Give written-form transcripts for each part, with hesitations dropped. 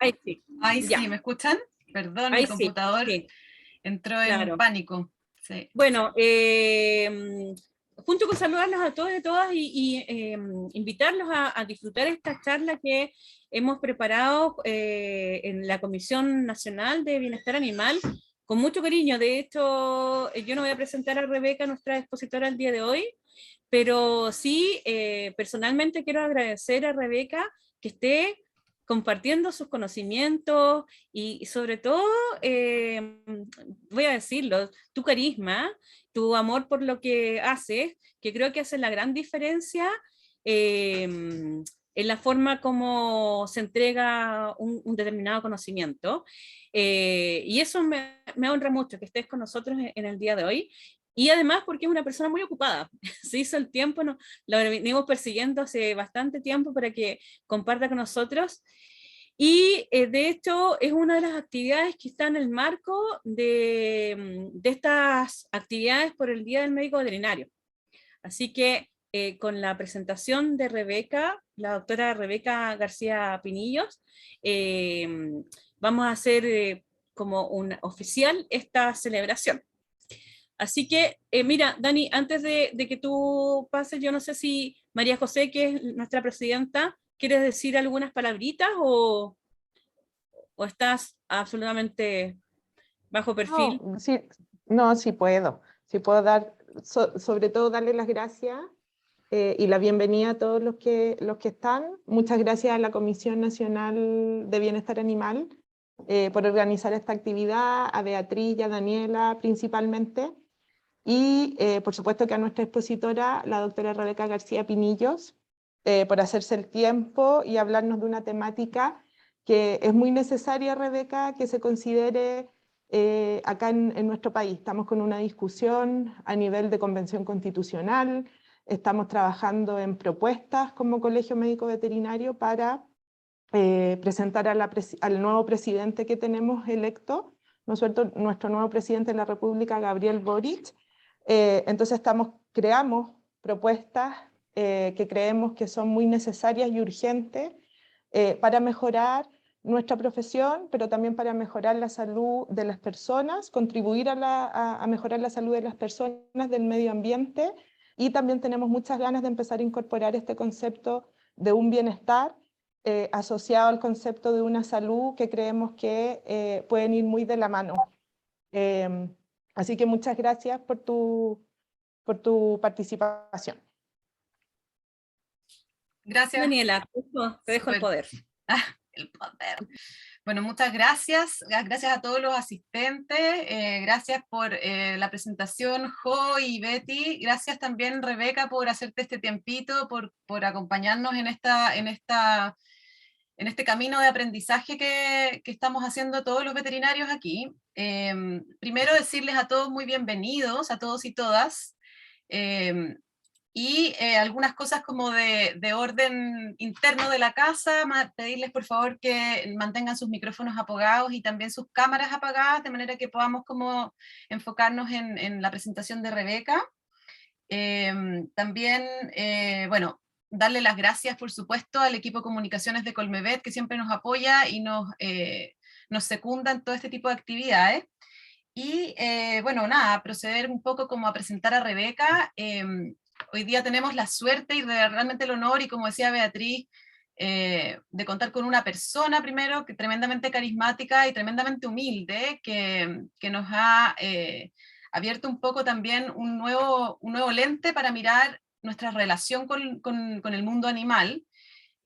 Ahí sí, Ahí ya. sí, ¿me escuchan? Perdón, mi Ahí sí, computador sí, entró en claro. pánico. Sí. Bueno, junto con saludarlos a todos y a todas y invitarlos a disfrutar esta charla que hemos preparado en la Comisión Nacional de Bienestar Animal con mucho cariño. De hecho, yo no voy a presentar a Rebeca, nuestra expositora, el día de hoy, pero sí, personalmente quiero agradecer a Rebeca que esté compartiendo sus conocimientos y sobre todo, voy a decirlo, tu carisma, tu amor por lo que haces, que creo que hace la gran diferencia en la forma como se entrega un determinado conocimiento. Y eso me honra mucho que estés con nosotros en el día de hoy. Y además porque es una persona muy ocupada, se hizo el tiempo, no, lo venimos persiguiendo hace bastante tiempo para que comparta con nosotros. Y de hecho es una de las actividades que está en el marco de estas actividades por el Día del Médico Veterinario. Así que con la presentación de Rebeca, la doctora Rebeca García Pinillos, eh, vamos a hacer como un oficial esta celebración. Así que, mira, Dani, antes de que tú pases, yo no sé si María José, que es nuestra presidenta, ¿quieres decir algunas palabritas o estás absolutamente bajo perfil? No, sí, no, sí puedo dar, sobre todo darle las gracias y la bienvenida a todos los que están. Muchas gracias a la Comisión Nacional de Bienestar Animal por organizar esta actividad, a Beatriz y a Daniela principalmente, y por supuesto que a nuestra expositora, la doctora Rebeca García Pinillos, por hacerse el tiempo y hablarnos de una temática que es muy necesaria, Rebeca, que se considere acá en nuestro país. Estamos con una discusión a nivel de convención constitucional, estamos trabajando en propuestas como Colegio Médico Veterinario para presentar al nuevo presidente que tenemos electo, ¿no es cierto? Nuestro nuevo presidente de la República, Gabriel Boric. Entonces creamos propuestas que creemos que son muy necesarias y urgentes para mejorar nuestra profesión, pero también para mejorar la salud de las personas, contribuir a mejorar la salud de las personas, del medio ambiente, y también tenemos muchas ganas de empezar a incorporar este concepto de un bienestar asociado al concepto de una salud que creemos que pueden ir muy de la mano. Así que muchas gracias por tu participación. Gracias. Daniela, te dejo el Súper. poder. El poder. Bueno, muchas gracias. Gracias a todos los asistentes. Gracias por la presentación, Jo y Betty. Gracias también, Rebeca, por hacerte este tiempito, por acompañarnos en este camino de aprendizaje que estamos haciendo todos los veterinarios aquí. Primero decirles a todos muy bienvenidos, a todos y todas. Y algunas cosas como de orden interno de la casa, pedirles por favor que mantengan sus micrófonos apagados y también sus cámaras apagadas, de manera que podamos como enfocarnos en la presentación de Rebeca. También, bueno, darle las gracias, por supuesto, al equipo de comunicaciones de Colmevet, que siempre nos apoya y nos secunda en todo este tipo de actividades. Y bueno, nada, proceder un poco como a presentar a Rebeca. Hoy día tenemos la suerte y realmente el honor, y como decía Beatriz, de contar con una persona primero que tremendamente carismática y tremendamente humilde, que nos ha abierto un poco también un nuevo lente para mirar nuestra relación con el mundo animal.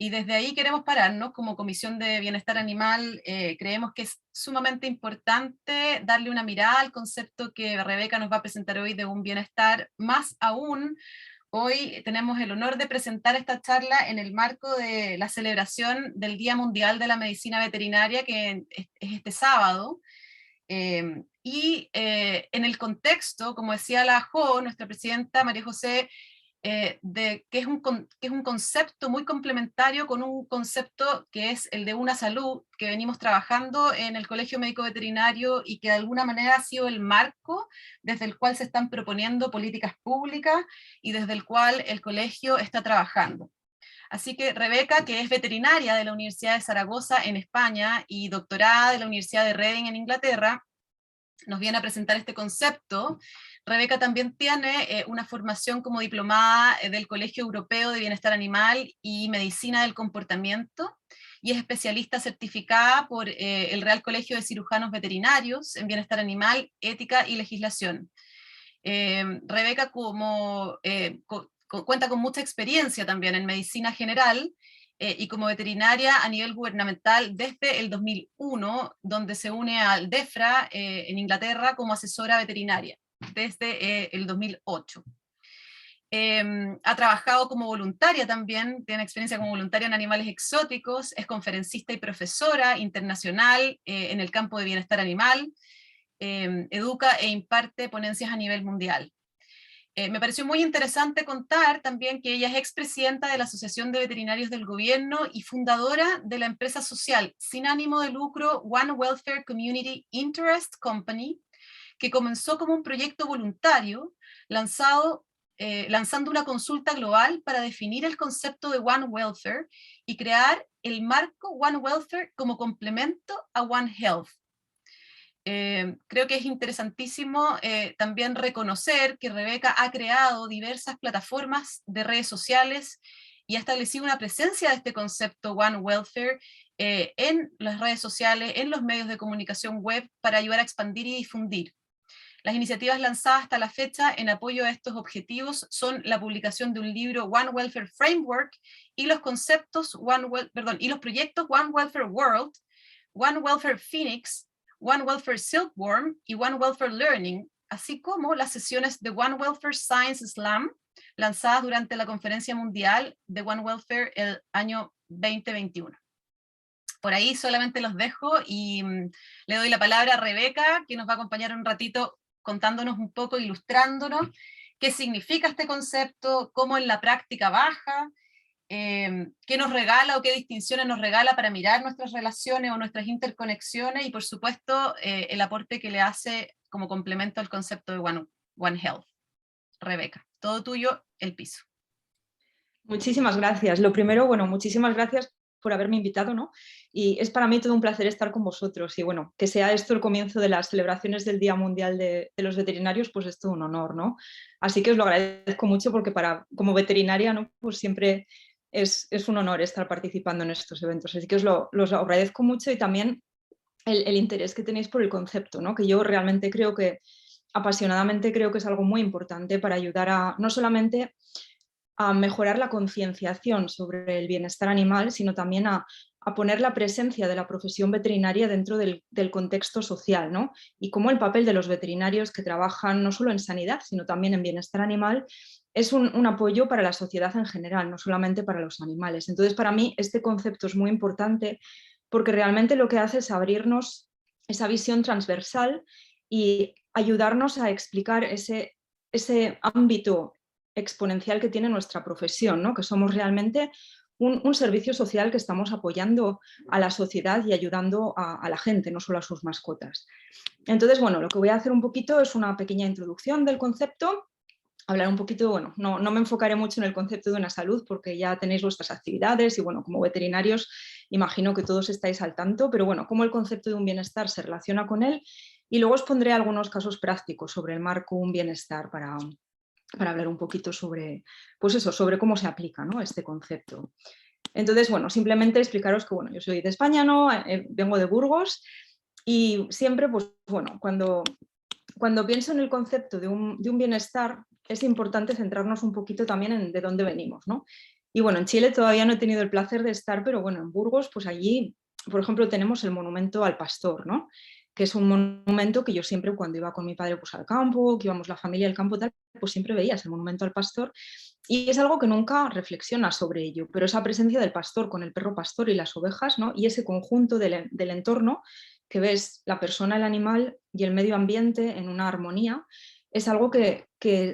Y desde ahí queremos pararnos. Como Comisión de Bienestar Animal, creemos que es sumamente importante darle una mirada al concepto que Rebeca nos va a presentar hoy de un bienestar. Más aún, hoy tenemos el honor de presentar esta charla en el marco de la celebración del Día Mundial de la Medicina Veterinaria, que es este sábado. En el contexto, como decía la Jo, nuestra presidenta María José, que es un concepto muy complementario con un concepto que es el de una salud que venimos trabajando en el Colegio Médico Veterinario y que de alguna manera ha sido el marco desde el cual se están proponiendo políticas públicas y desde el cual el colegio está trabajando. Así que Rebeca, que es veterinaria de la Universidad de Zaragoza en España y doctorada de la Universidad de Reading en Inglaterra, nos viene a presentar este concepto. Rebeca también tiene una formación como diplomada del Colegio Europeo de Bienestar Animal y Medicina del Comportamiento, y es especialista certificada por el Real Colegio de Cirujanos Veterinarios en Bienestar Animal, Ética y Legislación. Rebeca cuenta con mucha experiencia también en medicina general, y como veterinaria a nivel gubernamental desde el 2001, donde se une al DEFRA en Inglaterra como asesora veterinaria, desde el 2008. Ha trabajado como voluntaria también, tiene experiencia como voluntaria en animales exóticos, es conferencista y profesora internacional en el campo de bienestar animal, educa e imparte ponencias a nivel mundial. Me pareció muy interesante contar también que ella es expresidenta de la Asociación de Veterinarios del Gobierno y fundadora de la empresa social sin ánimo de lucro One Welfare Community Interest Company, que comenzó como un proyecto voluntario lanzando una consulta global para definir el concepto de One Welfare y crear el marco One Welfare como complemento a One Health. Creo que es interesantísimo también reconocer que Rebeca ha creado diversas plataformas de redes sociales y ha establecido una presencia de este concepto One Welfare en las redes sociales, en los medios de comunicación web, para ayudar a expandir y difundir. Las iniciativas lanzadas hasta la fecha en apoyo a estos objetivos son la publicación de un libro One Welfare Framework y los proyectos One Welfare World, One Welfare Phoenix, One Welfare Silkworm y One Welfare Learning, así como las sesiones de One Welfare Science Slam, lanzadas durante la Conferencia Mundial de One Welfare el año 2021. Por ahí solamente los dejo y le doy la palabra a Rebeca, que nos va a acompañar un ratito contándonos un poco, ilustrándonos qué significa este concepto, cómo en la práctica baja, qué nos regala o qué distinciones nos regala para mirar nuestras relaciones o nuestras interconexiones, y por supuesto el aporte que le hace como complemento al concepto de One Health. Rebeca, todo tuyo, el piso. Muchísimas gracias. Lo primero, bueno, muchísimas gracias por haberme invitado, ¿no? Y es para mí todo un placer estar con vosotros, y bueno, que sea esto el comienzo de las celebraciones del Día Mundial de los Veterinarios, pues es todo un honor, ¿no? Así que os lo agradezco mucho, porque como veterinaria, ¿no? Pues siempre es un honor estar participando en estos eventos, así que los agradezco mucho, y también el interés que tenéis por el concepto, ¿no? Que yo realmente apasionadamente creo que es algo muy importante para ayudar no solamente a mejorar la concienciación sobre el bienestar animal, sino también a poner la presencia de la profesión veterinaria dentro del contexto social, ¿no? Y cómo el papel de los veterinarios que trabajan no solo en sanidad, sino también en bienestar animal, es un apoyo para la sociedad en general, no solamente para los animales. Entonces, para mí, este concepto es muy importante, porque realmente lo que hace es abrirnos esa visión transversal y ayudarnos a explicar ese ámbito exponencial que tiene nuestra profesión, ¿no? Que somos realmente un servicio social que estamos apoyando a la sociedad y ayudando a la gente, no solo a sus mascotas. Entonces, bueno, lo que voy a hacer un poquito es una pequeña introducción del concepto, hablar un poquito, bueno, no me enfocaré mucho en el concepto de una salud, porque ya tenéis vuestras actividades y, bueno, como veterinarios imagino que todos estáis al tanto, pero bueno, cómo el concepto de un bienestar se relaciona con él, y luego os pondré algunos casos prácticos sobre el marco un bienestar para hablar un poquito sobre, pues eso, sobre cómo se aplica, ¿no?, este concepto. Entonces, bueno, simplemente explicaros que, bueno, yo soy de España, ¿no? Vengo de Burgos, y siempre, pues bueno, cuando pienso en el concepto de un bienestar, es importante centrarnos un poquito también en de dónde venimos, ¿no? Y bueno, en Chile todavía no he tenido el placer de estar, pero bueno, en Burgos, pues allí, por ejemplo, tenemos el monumento al pastor, ¿no? Que es un monumento que yo siempre, cuando iba con mi padre pues al campo, que íbamos la familia al campo, tal, pues siempre veías el monumento al pastor, y es algo que nunca reflexionas sobre ello, pero esa presencia del pastor con el perro pastor y las ovejas, ¿no? Y ese conjunto del entorno, que ves la persona, el animal y el medio ambiente en una armonía, es algo que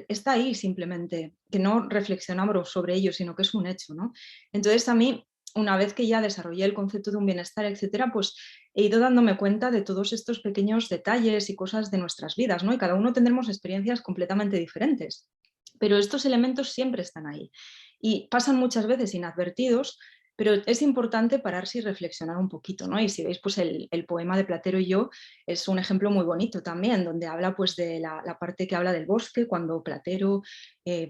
está ahí simplemente, que no reflexionamos sobre ello, sino que es un hecho, ¿no? Entonces, a mí, una vez que ya desarrollé el concepto de un bienestar, etcétera, pues he ido dándome cuenta de todos estos pequeños detalles y cosas de nuestras vidas, ¿no? Y cada uno tendremos experiencias completamente diferentes, pero estos elementos siempre están ahí. y pasan muchas veces inadvertidos, pero es importante pararse y reflexionar un poquito, ¿no? Y si veis, pues el poema de Platero y yo es un ejemplo muy bonito también, donde habla pues de la parte que habla del bosque, cuando Platero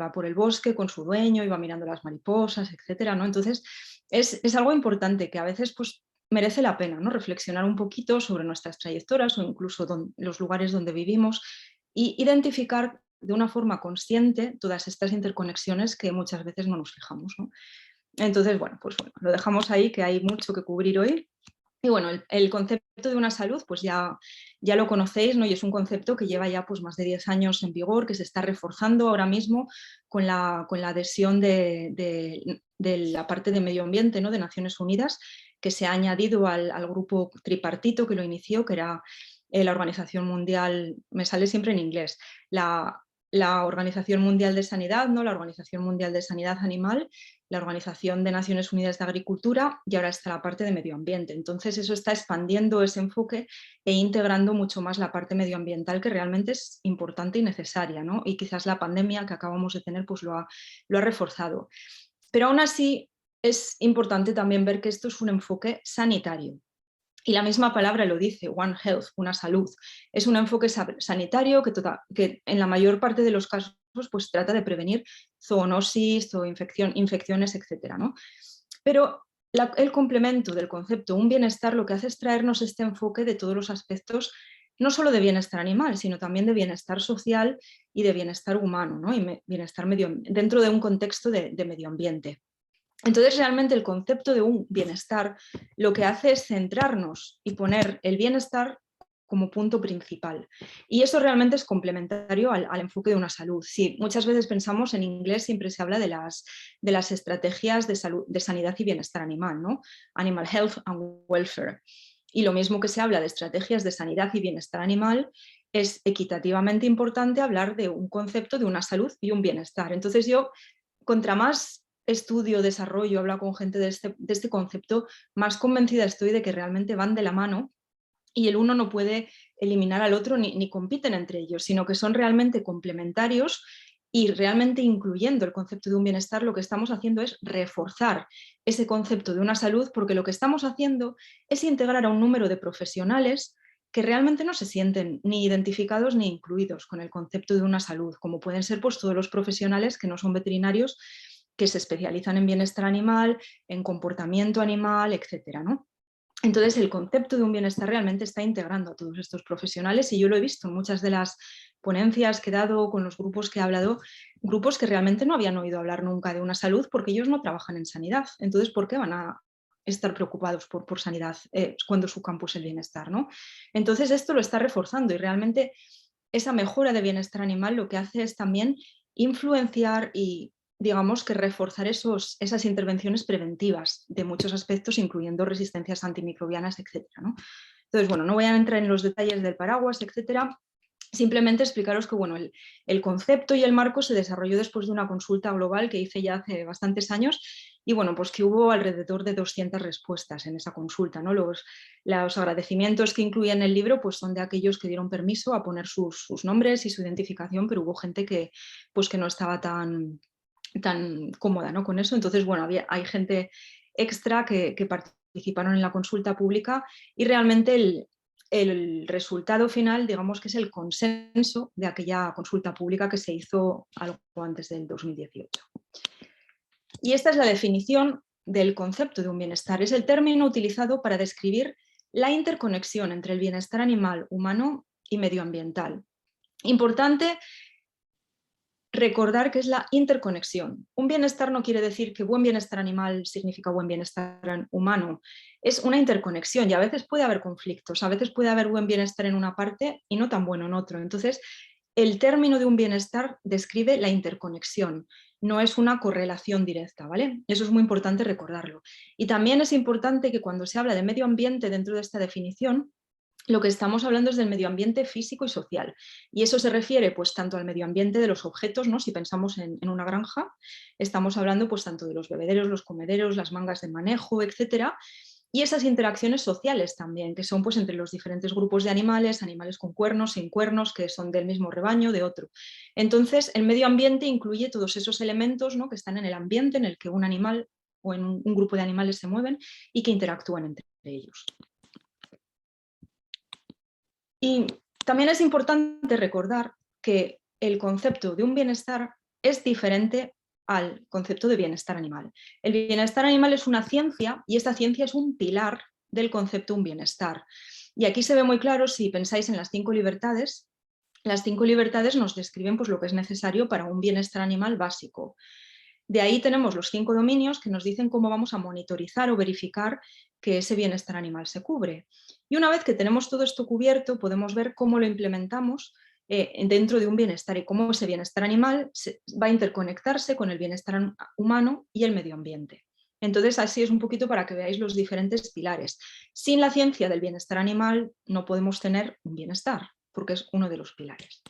va por el bosque con su dueño y va mirando las mariposas, etcétera, ¿no? Entonces es algo importante que a veces pues merece la pena, ¿no? Reflexionar un poquito sobre nuestras trayectorias o incluso los lugares donde vivimos y identificar de una forma consciente todas estas interconexiones que muchas veces no nos fijamos, ¿no? Entonces, bueno, pues bueno, lo dejamos ahí, que hay mucho que cubrir hoy. Y bueno, el concepto de una salud, pues ya lo conocéis, ¿no? Y es un concepto que lleva ya pues más de 10 años en vigor, que se está reforzando ahora mismo con la adhesión de la parte de medio ambiente, ¿no? De Naciones Unidas, que se ha añadido al grupo tripartito que lo inició, que era la Organización Mundial, me sale siempre en inglés, la Organización Mundial de Sanidad, ¿no? La Organización Mundial de Sanidad Animal, la Organización de Naciones Unidas de Agricultura y ahora está la parte de medio ambiente. Entonces eso está expandiendo ese enfoque e integrando mucho más la parte medioambiental, que realmente es importante y necesaria, ¿no? Y quizás la pandemia que acabamos de tener pues lo ha reforzado. Pero aún así es importante también ver que esto es un enfoque sanitario. Y la misma palabra lo dice, One Health, una salud. Es un enfoque sanitario que en la mayor parte de los casos pues, trata de prevenir zoonosis o infecciones, etc., ¿no? Pero el complemento del concepto un bienestar lo que hace es traernos este enfoque de todos los aspectos, no solo de bienestar animal, sino también de bienestar social y de bienestar humano, ¿no? Y bienestar dentro de un contexto de medio ambiente. Entonces, realmente el concepto de un bienestar lo que hace es centrarnos y poner el bienestar como punto principal. Y eso realmente es complementario al enfoque de una salud. Sí, muchas veces pensamos, en inglés siempre se habla de las estrategias de salud, de sanidad y bienestar animal, ¿no? Animal Health and Welfare. Y lo mismo que se habla de estrategias de sanidad y bienestar animal, es equitativamente importante hablar de un concepto de una salud y un bienestar. Entonces yo, contra más estudio, desarrollo, hablo con gente de este concepto, más convencida estoy de que realmente van de la mano y el uno no puede eliminar al otro ni compiten entre ellos, sino que son realmente complementarios y realmente incluyendo el concepto de un bienestar, lo que estamos haciendo es reforzar ese concepto de una salud, porque lo que estamos haciendo es integrar a un número de profesionales que realmente no se sienten ni identificados ni incluidos con el concepto de una salud, como pueden ser pues, todos los profesionales que no son veterinarios, que se especializan en bienestar animal, en comportamiento animal, etcétera, ¿no? Entonces, el concepto de un bienestar realmente está integrando a todos estos profesionales y yo lo he visto en muchas de las ponencias que he dado, con los grupos que he hablado, grupos que realmente no habían oído hablar nunca de una salud porque ellos no trabajan en sanidad. Entonces, ¿por qué van a estar preocupados por sanidad cuando su campo es el bienestar, ¿no? Entonces, esto lo está reforzando y realmente esa mejora de bienestar animal lo que hace es también influenciar y digamos que reforzar esas intervenciones preventivas de muchos aspectos, incluyendo resistencias antimicrobianas, etcétera, ¿no? Entonces, bueno, no voy a entrar en los detalles del paraguas, etcétera, simplemente explicaros que bueno, el concepto y el marco se desarrolló después de una consulta global que hice ya hace bastantes años y bueno, pues que hubo alrededor de 200 respuestas en esa consulta, ¿no? Los agradecimientos que incluía en el libro pues son de aquellos que dieron permiso a poner sus nombres y su identificación, pero hubo gente que, pues, que no estaba tan cómoda, ¿no? Con eso. Entonces, bueno, hay gente extra que participaron en la consulta pública y realmente el resultado final, digamos que es el consenso de aquella consulta pública que se hizo algo antes del 2018. Y esta es la definición del concepto de un bienestar. Es el término utilizado para describir la interconexión entre el bienestar animal, humano y medioambiental. Importante recordar que es la interconexión. Un bienestar no quiere decir que buen bienestar animal significa buen bienestar humano. Es una interconexión y a veces puede haber conflictos, a veces puede haber buen bienestar en una parte y no tan bueno en otro. Entonces, el término de un bienestar describe la interconexión, no es una correlación directa, ¿vale? Eso es muy importante recordarlo. Y también es importante que cuando se habla de medio ambiente dentro de esta definición, lo que estamos hablando es del medio ambiente físico y social. Y eso se refiere pues tanto al medio ambiente de los objetos, ¿no? Si pensamos en una granja, estamos hablando pues tanto de los bebederos, los comederos, las mangas de manejo, etcétera. y esas interacciones sociales también, que son pues entre los diferentes grupos de animales, animales con cuernos, sin cuernos, que son del mismo rebaño, de otro. Entonces, el medio ambiente incluye todos esos elementos, ¿no?, que están en el ambiente en el que un animal o en un grupo de animales se mueven y que interactúan entre ellos. Y también es importante recordar que el concepto de un bienestar es diferente al concepto de bienestar animal. El bienestar animal es una ciencia y esta ciencia es un pilar del concepto de un bienestar. Y aquí se ve muy claro si pensáis en las 5 libertades. Las 5 libertades nos describen pues, lo que es necesario para un bienestar animal básico. De ahí tenemos los 5 dominios que nos dicen cómo vamos a monitorizar o verificar que ese bienestar animal se cubre. Y una vez que tenemos todo esto cubierto, podemos ver cómo lo implementamos dentro de un bienestar y cómo ese bienestar animal va a interconectarse con el bienestar humano y el medio ambiente. Entonces, así es un poquito para que veáis los diferentes pilares. Sin la ciencia del bienestar animal no podemos tener un bienestar, porque es uno de los pilares.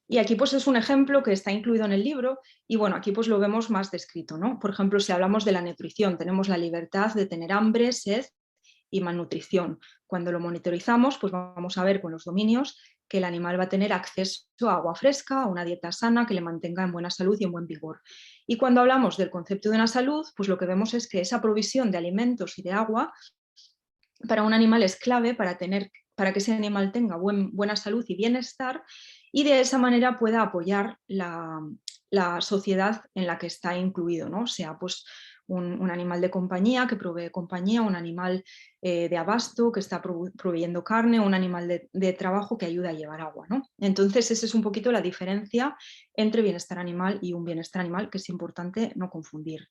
Y aquí pues es un ejemplo que está incluido en el libro y bueno, aquí pues lo vemos más descrito, ¿no? Por ejemplo, si hablamos de la nutrición, tenemos la libertad de tener hambre, sed y malnutrición. Cuando lo monitorizamos, pues vamos a ver con los dominios que el animal va a tener acceso a agua fresca, a una dieta sana que le mantenga en buena salud y en buen vigor. Y cuando hablamos del concepto de una salud, pues lo que vemos es que esa provisión de alimentos y de agua para un animal es clave para que ese animal tenga buena salud y bienestar y de esa manera pueda apoyar la sociedad en la que está incluido, ¿no? O sea, pues un animal de compañía que provee compañía, un animal de abasto que está proveyendo carne, un animal de trabajo que ayuda a llevar agua, ¿no? Entonces, esa es un poquito la diferencia entre bienestar animal y un bienestar animal que es importante no confundir.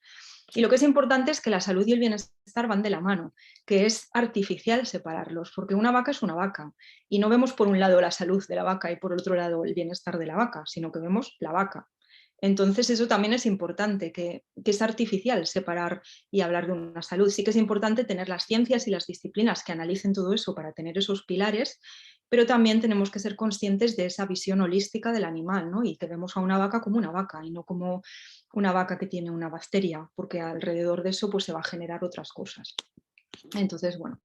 Y lo que es importante es que la salud y el bienestar van de la mano, que es artificial separarlos, porque una vaca es una vaca y no vemos por un lado la salud de la vaca y por el otro lado el bienestar de la vaca, sino que vemos la vaca. Entonces eso también es importante, que es artificial separar y hablar de una salud. Sí que es importante tener las ciencias y las disciplinas que analicen todo eso para tener esos pilares, pero también tenemos que ser conscientes de esa visión holística del animal, ¿no? Y que vemos a una vaca como una vaca y no como una vaca que tiene una bacteria, porque alrededor de eso pues, se va a generar otras cosas. Entonces, bueno,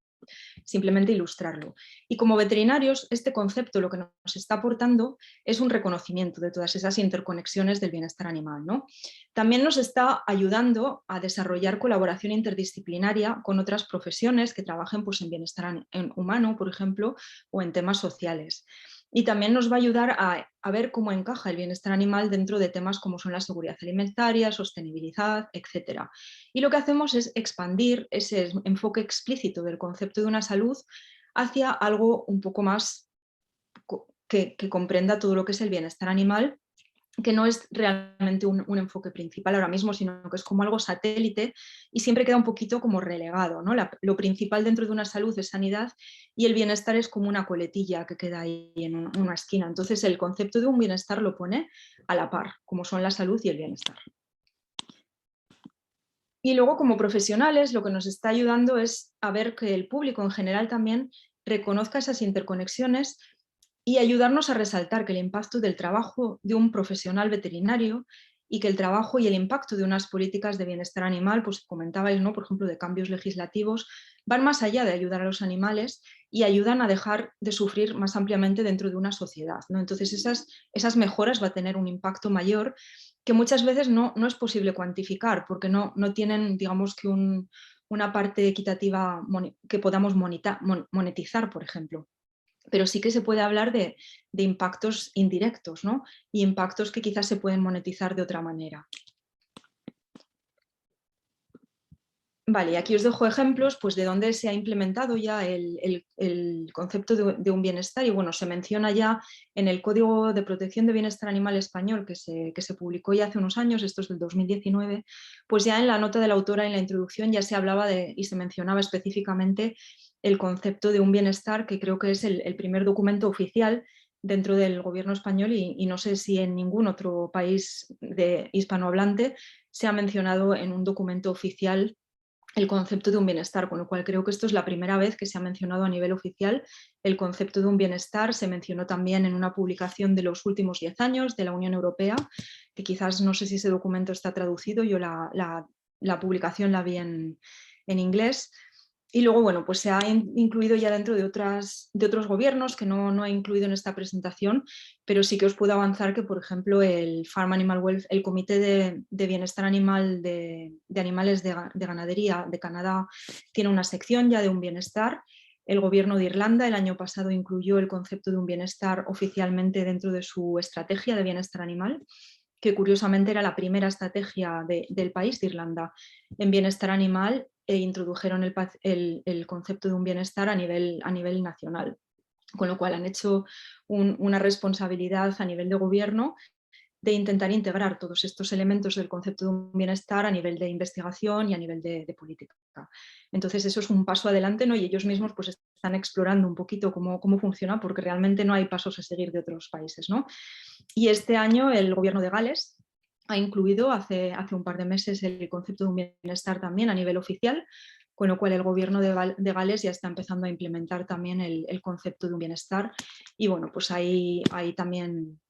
simplemente ilustrarlo. Y como veterinarios, este concepto lo que nos está aportando es un reconocimiento de todas esas interconexiones del bienestar animal, ¿no? También nos está ayudando a desarrollar colaboración interdisciplinaria con otras profesiones que trabajen pues, en bienestar humano, por ejemplo, o en temas sociales. Y también nos va a ayudar a ver cómo encaja el bienestar animal dentro de temas como son la seguridad alimentaria, sostenibilidad, etc. Y lo que hacemos es expandir ese enfoque explícito del concepto de una salud hacia algo un poco más que comprenda todo lo que es el bienestar animal, que no es realmente un enfoque principal ahora mismo, sino que es como algo satélite y siempre queda un poquito como relegado, ¿no? Lo principal dentro de una salud es sanidad y el bienestar es como una coletilla que queda ahí en una esquina. Entonces el concepto de un bienestar lo pone a la par, como son la salud y el bienestar. Y luego como profesionales lo que nos está ayudando es a ver que el público en general también reconozca esas interconexiones y ayudarnos a resaltar que el impacto del trabajo de un profesional veterinario y que el trabajo y el impacto de unas políticas de bienestar animal, pues comentabais, ¿no? Por ejemplo, de cambios legislativos, van más allá de ayudar a los animales y ayudan a dejar de sufrir más ampliamente dentro de una sociedad, ¿no? Entonces esas mejoras van a tener un impacto mayor que muchas veces no es posible cuantificar porque no tienen, digamos, que una parte equitativa que podamos monetizar, por ejemplo. Pero sí que se puede hablar de impactos indirectos, ¿no? Y impactos que quizás se pueden monetizar de otra manera. Vale, y aquí os dejo ejemplos pues, de dónde se ha implementado ya el concepto de un bienestar y bueno, se menciona ya en el Código de Protección de Bienestar Animal Español que se publicó ya hace unos años, esto es del 2019, pues ya en la nota de la autora en la introducción ya se hablaba y se mencionaba específicamente el concepto de un bienestar que creo que es el primer documento oficial dentro del gobierno español y no sé si en ningún otro país hispanohablante se ha mencionado en un documento oficial el concepto de un bienestar, con lo cual creo que esto es la primera vez que se ha mencionado a nivel oficial el concepto de un bienestar. Se mencionó también en una publicación de los últimos 10 años de la Unión Europea, que quizás no sé si ese documento está traducido, yo la la publicación la vi en inglés. Y luego, bueno, pues se ha incluido ya dentro de otros gobiernos que no he incluido en esta presentación, pero sí que os puedo avanzar que, por ejemplo, el Farm Animal Welfare, el Comité de Bienestar Animal de Animales de Ganadería de Canadá, tiene una sección ya de un bienestar. El Gobierno de Irlanda el año pasado incluyó el concepto de un bienestar oficialmente dentro de su estrategia de bienestar animal, que curiosamente era la primera estrategia del país de Irlanda en bienestar animal, e introdujeron el concepto de un bienestar a nivel nacional, con lo cual han hecho una responsabilidad a nivel de gobierno de intentar integrar todos estos elementos del concepto de un bienestar a nivel de investigación y a nivel de política. Entonces eso es un paso adelante, ¿no? Y ellos mismos pues están explorando un poquito cómo funciona, porque realmente no hay pasos a seguir de otros países, ¿no? Y este año el gobierno de Gales ha incluido hace un par de meses el concepto de un bienestar también a nivel oficial, con lo cual el gobierno de Gales ya está empezando a implementar también el concepto de un bienestar. Y bueno, pues hay también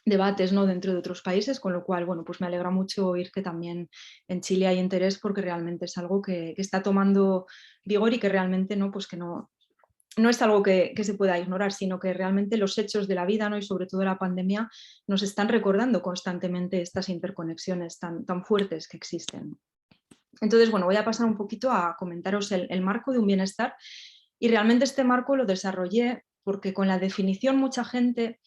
debates, ¿no?, dentro de otros países, con lo cual, bueno, pues me alegra mucho oír que también en Chile hay interés, porque realmente es algo que está tomando vigor y que realmente pues que no es algo que se pueda ignorar, sino que realmente los hechos de la vida, ¿no?, y sobre todo la pandemia, nos están recordando constantemente estas interconexiones tan fuertes que existen. Entonces, bueno, voy a pasar un poquito a comentaros el marco de un bienestar, y realmente este marco lo desarrollé porque con la definición mucha gente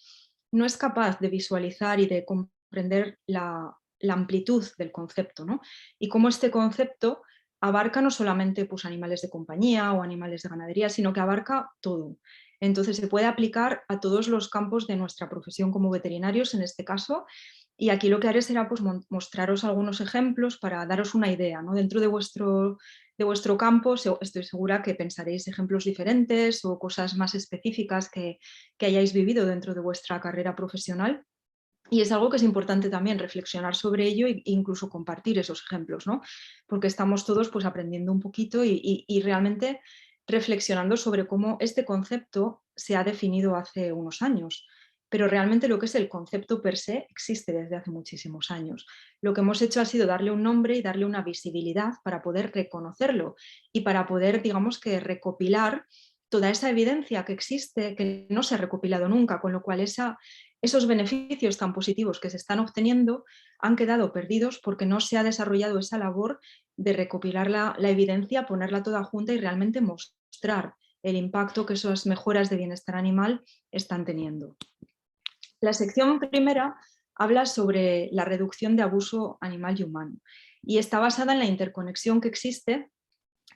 no es capaz de visualizar y de comprender la amplitud del concepto, ¿no? Y cómo este concepto abarca no solamente pues, animales de compañía o animales de ganadería, sino que abarca todo. Entonces se puede aplicar a todos los campos de nuestra profesión como veterinarios en este caso, y aquí lo que haré será pues, mostraros algunos ejemplos para daros una idea, ¿no? Dentro de vuestro campo estoy segura que pensaréis ejemplos diferentes o cosas más específicas que hayáis vivido dentro de vuestra carrera profesional. Y es algo que es importante también reflexionar sobre ello e incluso compartir esos ejemplos, ¿no? Porque estamos todos pues, aprendiendo un poquito y realmente reflexionando sobre cómo este concepto se ha definido hace unos años. Pero realmente lo que es el concepto per se existe desde hace muchísimos años. Lo que hemos hecho ha sido darle un nombre y darle una visibilidad para poder reconocerlo y para poder, digamos que, recopilar toda esa evidencia que existe, que no se ha recopilado nunca, con lo cual esos beneficios tan positivos que se están obteniendo han quedado perdidos porque no se ha desarrollado esa labor de recopilar la evidencia, ponerla toda junta y realmente mostrar el impacto que esas mejoras de bienestar animal están teniendo. La sección primera habla sobre la reducción de abuso animal y humano, y está basada en la interconexión que existe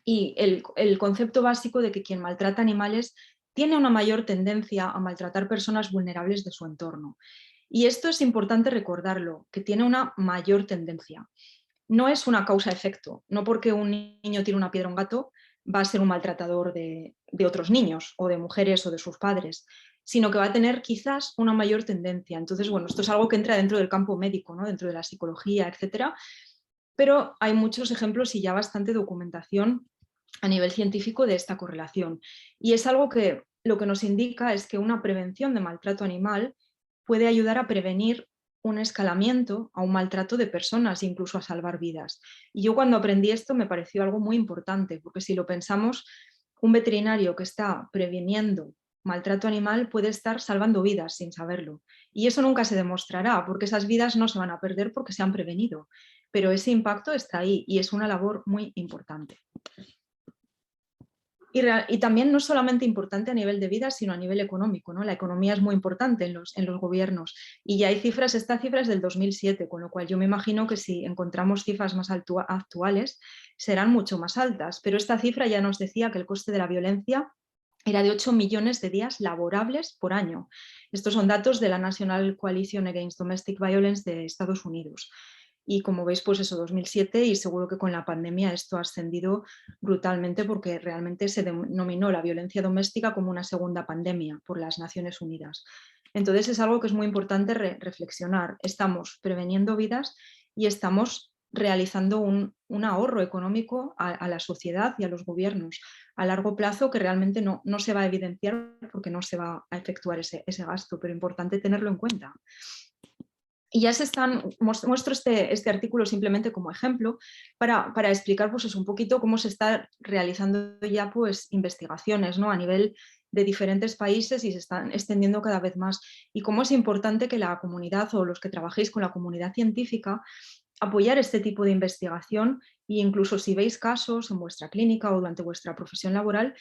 y el concepto básico de que quien maltrata animales tiene una mayor tendencia a maltratar personas vulnerables de su entorno. Y esto es importante recordarlo, que tiene una mayor tendencia. No es una causa-efecto, no porque un niño tire una piedra a un gato va a ser un maltratador de otros niños o de mujeres o de sus padres, sino que va a tener quizás una mayor tendencia. Entonces, bueno, esto es algo que entra dentro del campo médico, ¿no?, dentro de la psicología, etcétera, pero hay muchos ejemplos y ya bastante documentación a nivel científico de esta correlación. Y es algo que lo que nos indica es que una prevención de maltrato animal puede ayudar a prevenir un escalamiento a un maltrato de personas, incluso a salvar vidas. Y yo cuando aprendí esto me pareció algo muy importante, porque si lo pensamos, un veterinario que está previniendo maltrato animal puede estar salvando vidas sin saberlo. Y eso nunca se demostrará, porque esas vidas no se van a perder porque se han prevenido. Pero ese impacto está ahí y es una labor muy importante. Y también no solamente importante a nivel de vida, sino a nivel económico, ¿no? La economía es muy importante en los gobiernos, y ya hay cifras, esta cifra es del 2007, con lo cual yo me imagino que si encontramos cifras más actuales serán mucho más altas, pero esta cifra ya nos decía que el coste de la violencia era de 8 millones de días laborables por año. Estos son datos de la National Coalition Against Domestic Violence de Estados Unidos. Y como veis, pues eso, 2007, y seguro que con la pandemia esto ha ascendido brutalmente porque realmente se denominó la violencia doméstica como una segunda pandemia por las Naciones Unidas. Entonces es algo que es muy importante reflexionar. Estamos preveniendo vidas y estamos realizando un ahorro económico a la sociedad y a los gobiernos a largo plazo que realmente no se va a evidenciar porque no se va a efectuar ese gasto, pero importante tenerlo en cuenta. Y ya muestro este artículo simplemente como ejemplo para explicar pues, un poquito cómo se está realizando ya pues, investigaciones, ¿no? A nivel de diferentes países y se están extendiendo cada vez más. Y cómo es importante que la comunidad o los que trabajéis con la comunidad científica apoyar este tipo de investigación e incluso si veis casos en vuestra clínica o durante vuestra profesión laboral,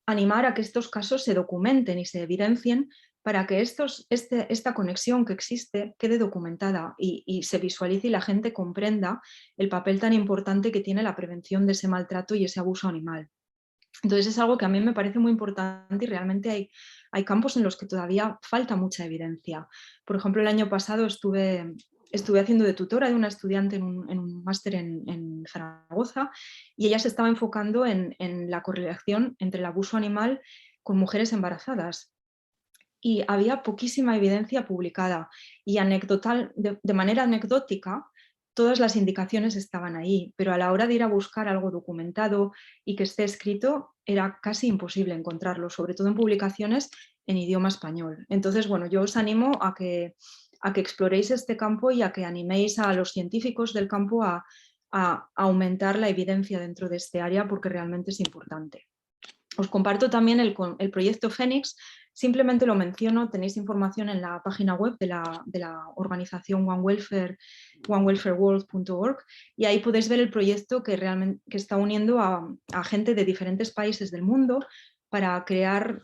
animar a que estos casos se documenten y se evidencien para que esta conexión que existe quede documentada y se visualice y la gente comprenda el papel tan importante que tiene la prevención de ese maltrato y ese abuso animal. Entonces es algo que a mí me parece muy importante y realmente hay campos en los que todavía falta mucha evidencia. Por ejemplo, el año pasado estuve haciendo de tutora de una estudiante en un máster en Zaragoza y ella se estaba enfocando en la correlación entre el abuso animal con mujeres embarazadas. Y había poquísima evidencia publicada y de manera anecdótica todas las indicaciones estaban ahí, pero a la hora de ir a buscar algo documentado y que esté escrito era casi imposible encontrarlo, sobre todo en publicaciones en idioma español. Entonces, bueno, yo os animo a que exploréis este campo y a que animéis a los científicos del campo a aumentar la evidencia dentro de este área porque realmente es importante. Os comparto también el proyecto Fénix, simplemente lo menciono, tenéis información en la página web de la organización onewelfareworld.org y ahí podéis ver el proyecto que está uniendo a gente de diferentes países del mundo para crear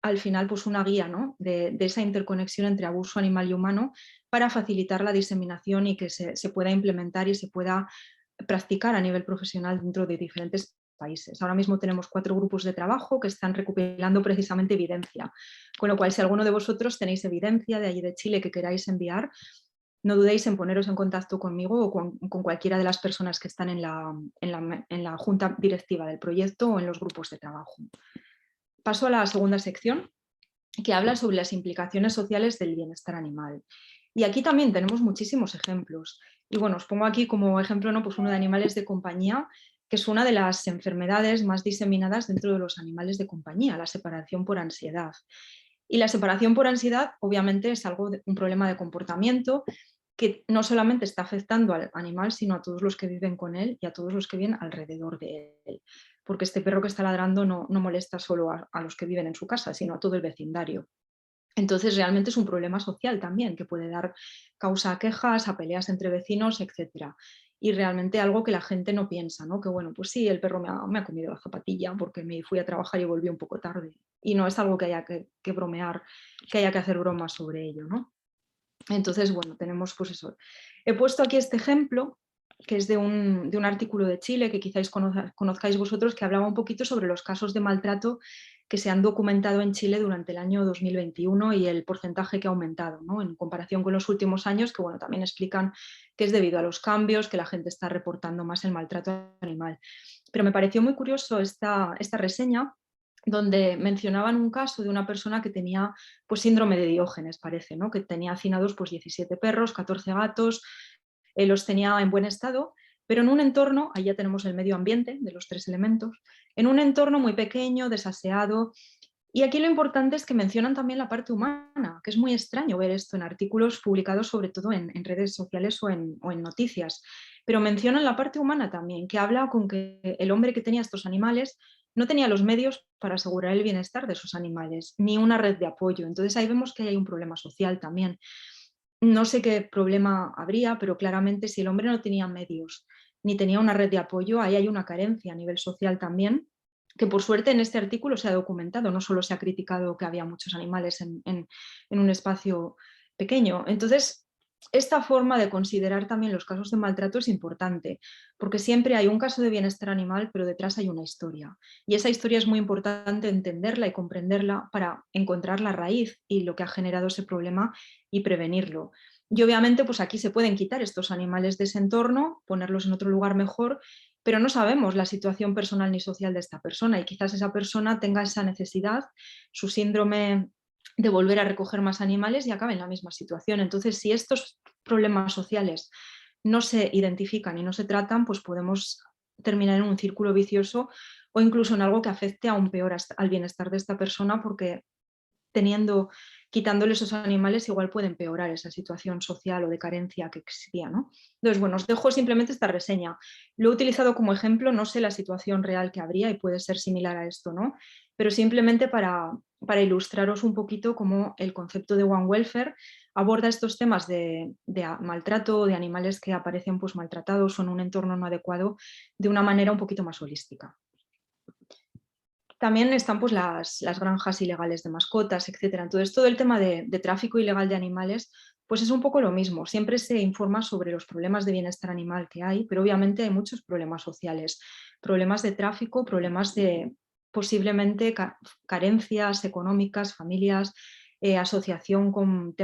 al final pues una guía, ¿no? de esa interconexión entre abuso animal y humano para facilitar la diseminación y que se pueda implementar y se pueda practicar a nivel profesional dentro de diferentes países. Ahora mismo tenemos 4 grupos de trabajo que están recopilando precisamente evidencia, con lo cual si alguno de vosotros tenéis evidencia de allí de Chile que queráis enviar, no dudéis en poneros en contacto conmigo o con cualquiera de las personas que están en la junta directiva del proyecto o en los grupos de trabajo. Paso a la segunda sección, que habla sobre las implicaciones sociales del bienestar animal. Y aquí también tenemos muchísimos ejemplos. Y bueno, os pongo aquí como ejemplo, ¿no? Pues uno de animales de compañía, que es una de las enfermedades más diseminadas dentro de los animales de compañía, la separación por ansiedad. Y la separación por ansiedad obviamente es un problema de comportamiento que no solamente está afectando al animal, sino a todos los que viven con él y a todos los que viven alrededor de él. Porque este perro que está ladrando no molesta solo a los que viven en su casa, sino a todo el vecindario. Entonces realmente es un problema social también, que puede dar causa a quejas, a peleas entre vecinos, etc. Y realmente algo que la gente no piensa, ¿no? Que bueno, pues sí, el perro me ha comido la zapatilla porque me fui a trabajar y volví un poco tarde. Y no es algo que haya que bromear, que haya que hacer bromas sobre ello, ¿no? Entonces, bueno, tenemos pues eso. He puesto aquí este ejemplo, que es de un artículo de Chile, que quizás conozcáis vosotros, que hablaba un poquito sobre los casos de maltrato que se han documentado en Chile durante el año 2021 y el porcentaje que ha aumentado, ¿no? En comparación con los últimos años, que bueno, también explican que es debido a los cambios, que la gente está reportando más el maltrato animal. Pero me pareció muy curioso esta reseña, donde mencionaban un caso de una persona que tenía pues, síndrome de Diógenes, parece, ¿no? Que tenía hacinados pues, 17 perros, 14 gatos, los tenía en buen estado, pero en un entorno, ahí ya tenemos el medio ambiente de los 3 elementos, en un entorno muy pequeño, desaseado. Y aquí lo importante es que mencionan también la parte humana, que es muy extraño ver esto en artículos publicados sobre todo en redes sociales o en noticias, pero mencionan la parte humana también, que habla con que el hombre que tenía estos animales no tenía los medios para asegurar el bienestar de esos animales, ni una red de apoyo. Entonces ahí vemos que hay un problema social también. No sé qué problema habría, pero claramente si el hombre no tenía medios ni tenía una red de apoyo, ahí hay una carencia a nivel social también, que por suerte en este artículo se ha documentado, no solo se ha criticado que había muchos animales en un espacio pequeño. Entonces, esta forma de considerar también los casos de maltrato es importante, porque siempre hay un caso de bienestar animal, pero detrás hay una historia. Y esa historia es muy importante entenderla y comprenderla para encontrar la raíz y lo que ha generado ese problema y prevenirlo. Y obviamente pues aquí se pueden quitar estos animales de ese entorno, ponerlos en otro lugar mejor, pero no sabemos la situación personal ni social de esta persona y quizás esa persona tenga esa necesidad, su síndrome de volver a recoger más animales y acabe en la misma situación. Entonces, si estos problemas sociales no se identifican y no se tratan, pues podemos terminar en un círculo vicioso o incluso en algo que afecte aún peor al bienestar de esta persona porque quitándole esos animales, igual puede empeorar esa situación social o de carencia que existía, ¿no? Entonces, bueno, os dejo simplemente esta reseña. Lo he utilizado como ejemplo, no sé la situación real que habría y puede ser similar a esto, ¿no? Pero simplemente para ilustraros un poquito cómo el concepto de One Welfare aborda estos temas de maltrato, de animales que aparecen pues, maltratados o en un entorno no adecuado de una manera un poquito más holística. También están pues, las granjas ilegales de mascotas, etc. Entonces, todo el tema de tráfico ilegal de animales pues es un poco lo mismo. Siempre se informa sobre los problemas de bienestar animal que hay, pero obviamente hay muchos problemas sociales, problemas de tráfico, problemas de posiblemente carencias económicas, familias, asociación con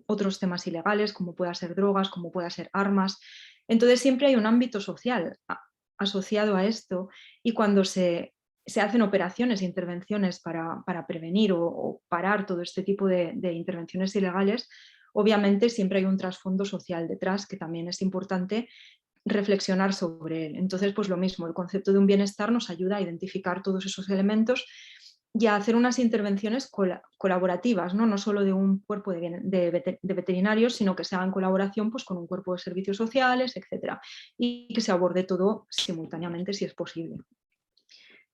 otros temas ilegales, como pueda ser drogas, como pueda ser armas. Entonces, siempre hay un ámbito social asociado a esto y cuando se hacen operaciones e intervenciones para prevenir o parar todo este tipo de intervenciones ilegales, obviamente siempre hay un trasfondo social detrás que también es importante reflexionar sobre él. Entonces, pues lo mismo, el concepto de un bienestar nos ayuda a identificar todos esos elementos y a hacer unas intervenciones colaborativas, no solo de un cuerpo de veterinarios, sino que se haga en colaboración pues, con un cuerpo de servicios sociales, etc. Y que se aborde todo simultáneamente si es posible.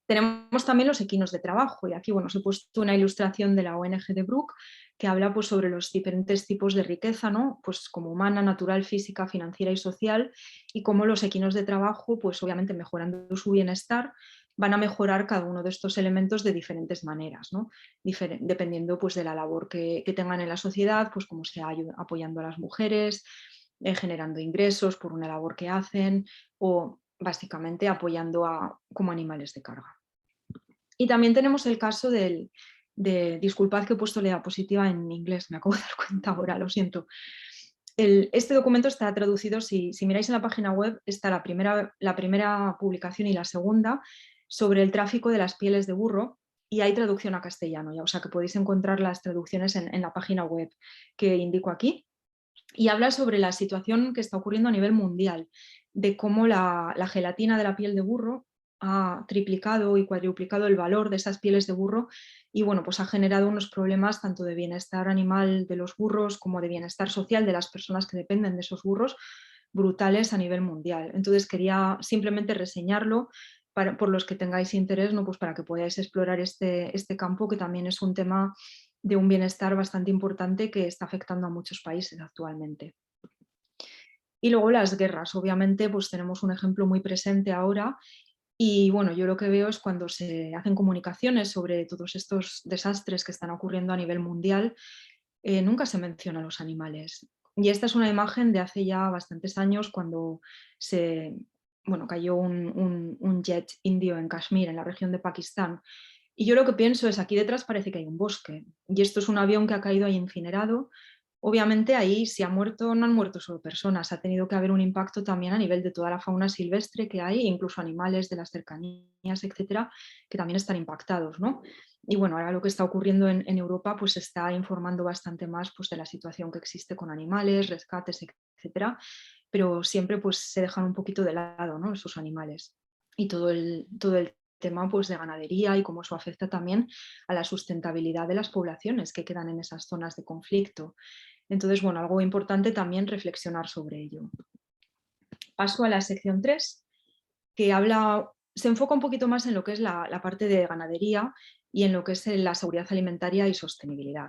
Tenemos también los equinos de trabajo y aquí bueno, os he puesto una ilustración de la ONG de Brook que habla pues, sobre los diferentes tipos de riqueza, ¿no? Pues, como humana, natural, física, financiera y social y cómo los equinos de trabajo, pues obviamente mejorando su bienestar, van a mejorar cada uno de estos elementos de diferentes maneras, ¿no? Dependiendo pues, de la labor que tengan en la sociedad, pues cómo sea apoyando a las mujeres, generando ingresos por una labor que hacen o básicamente apoyando como animales de carga. Y también tenemos el caso disculpad que he puesto la diapositiva en inglés, me acabo de dar cuenta ahora, lo siento. Este documento está traducido, si miráis en la página web, está la primera publicación y la segunda sobre el tráfico de las pieles de burro y hay traducción a castellano, ya, o sea que podéis encontrar las traducciones en la página web que indico aquí. Y habla sobre la situación que está ocurriendo a nivel mundial, de cómo la gelatina de la piel de burro ha triplicado y cuadruplicado el valor de esas pieles de burro y bueno, pues ha generado unos problemas tanto de bienestar animal de los burros como de bienestar social de las personas que dependen de esos burros brutales a nivel mundial. Entonces quería simplemente reseñarlo por los que tengáis interés, ¿no? Pues para que podáis explorar este campo que también es un tema de un bienestar bastante importante que está afectando a muchos países actualmente. Y luego las guerras, obviamente pues tenemos un ejemplo muy presente ahora y bueno, yo lo que veo es cuando se hacen comunicaciones sobre todos estos desastres que están ocurriendo a nivel mundial, nunca se mencionan los animales. Y esta es una imagen de hace ya bastantes años cuando cayó un jet indio en Kashmir, en la región de Pakistán. Y yo lo que pienso es, aquí detrás parece que hay un bosque y esto es un avión que ha caído ahí incinerado. Obviamente ahí si ha muerto, no han muerto solo personas, ha tenido que haber un impacto también a nivel de toda la fauna silvestre que hay, incluso animales de las cercanías, etcétera, que también están impactados, ¿no? Y bueno, ahora lo que está ocurriendo en Europa pues se está informando bastante más pues, de la situación que existe con animales, rescates, etcétera, pero siempre pues se dejan un poquito de lado, ¿no? Esos animales y todo el tema pues, de ganadería y cómo eso afecta también a la sustentabilidad de las poblaciones que quedan en esas zonas de conflicto. Entonces, bueno, algo importante también reflexionar sobre ello. Paso a la sección 3, que se enfoca un poquito más en lo que es la parte de ganadería y en lo que es la seguridad alimentaria y sostenibilidad.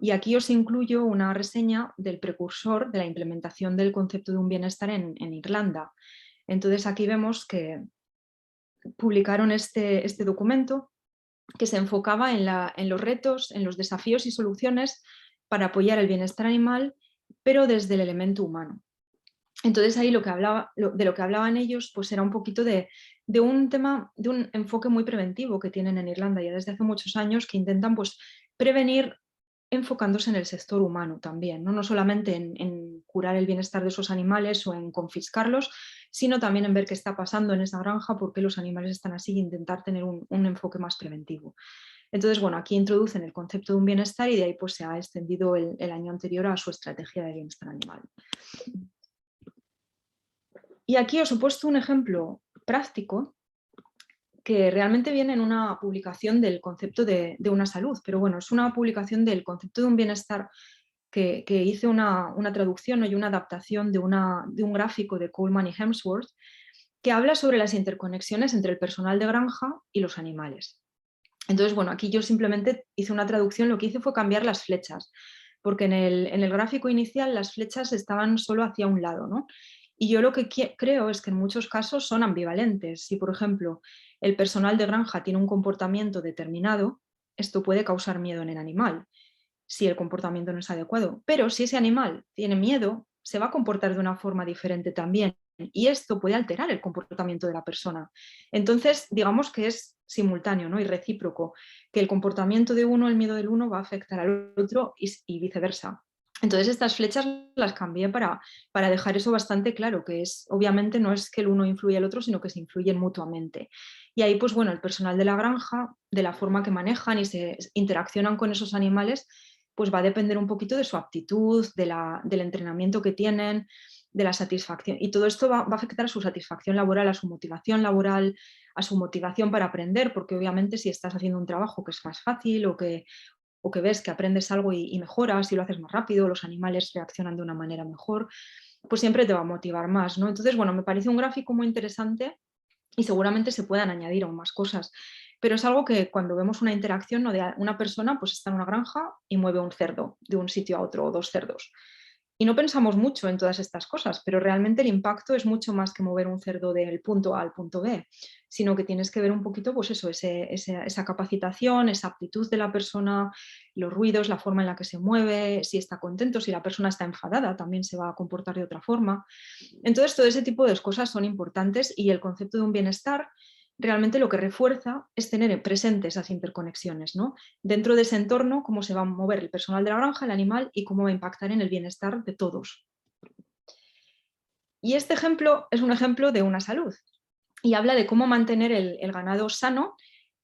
Y aquí os incluyo una reseña del precursor de la implementación del concepto de un bienestar en Irlanda. Entonces aquí vemos que publicaron este documento que se enfocaba en los retos, en los desafíos y soluciones para apoyar el bienestar animal, pero desde el elemento humano. Entonces ahí de lo que hablaban ellos pues era un poquito de un tema, de un enfoque muy preventivo que tienen en Irlanda ya desde hace muchos años, que intentan pues prevenir enfocándose en el sector humano también, no solamente en curar el bienestar de esos animales o en confiscarlos, sino también en ver qué está pasando en esa granja, por qué los animales están así e intentar tener un enfoque más preventivo. Entonces, bueno, aquí introducen el concepto de un bienestar y de ahí pues se ha extendido el año anterior a su estrategia de bienestar animal. Y aquí os he puesto un ejemplo práctico que realmente viene en una publicación del concepto de una salud, pero bueno, es una publicación del concepto de un bienestar que hice una traducción y una adaptación de un gráfico de Coleman y Hemsworth que habla sobre las interconexiones entre el personal de granja y los animales. Entonces, bueno, aquí yo simplemente hice una traducción, lo que hice fue cambiar las flechas, porque en el gráfico inicial las flechas estaban solo hacia un lado, ¿no? Y yo lo que creo es que en muchos casos son ambivalentes. Si, por ejemplo, el personal de granja tiene un comportamiento determinado, esto puede causar miedo en el animal, si el comportamiento no es adecuado. Pero si ese animal tiene miedo, se va a comportar de una forma diferente también. Y esto puede alterar el comportamiento de la persona. Entonces, digamos que es simultáneo, ¿no? Y recíproco, que el comportamiento de uno, el miedo del uno va a afectar al otro y viceversa. Entonces estas flechas las cambié para dejar eso bastante claro, que es obviamente no es que el uno influye al otro, sino que se influyen mutuamente. Y ahí, pues bueno, el personal de la granja, de la forma que manejan y se interaccionan con esos animales, pues va a depender un poquito de su aptitud, del entrenamiento que tienen, de la satisfacción. Y todo esto va a afectar a su satisfacción laboral, a su motivación laboral, a su motivación para aprender, porque obviamente si estás haciendo un trabajo que es más fácil o que ves que aprendes algo y mejoras y lo haces más rápido, los animales reaccionan de una manera mejor, pues siempre te va a motivar más, ¿no? Entonces, bueno, me parece un gráfico muy interesante y seguramente se puedan añadir aún más cosas. Pero es algo que cuando vemos una interacción, ¿no? De una persona pues está en una granja y mueve un cerdo de un sitio a otro o dos cerdos. Y no pensamos mucho en todas estas cosas, pero realmente el impacto es mucho más que mover un cerdo del punto A al punto B, sino que tienes que ver un poquito, pues eso, esa capacitación, esa aptitud de la persona, los ruidos, la forma en la que se mueve, si está contento, si la persona está enfadada, también se va a comportar de otra forma. Entonces, todo ese tipo de cosas son importantes y el concepto de un bienestar realmente lo que refuerza es tener presente esas interconexiones, ¿no? Dentro de ese entorno, cómo se va a mover el personal de la granja, el animal y cómo va a impactar en el bienestar de todos. Y este ejemplo es un ejemplo de una salud y habla de cómo mantener el ganado sano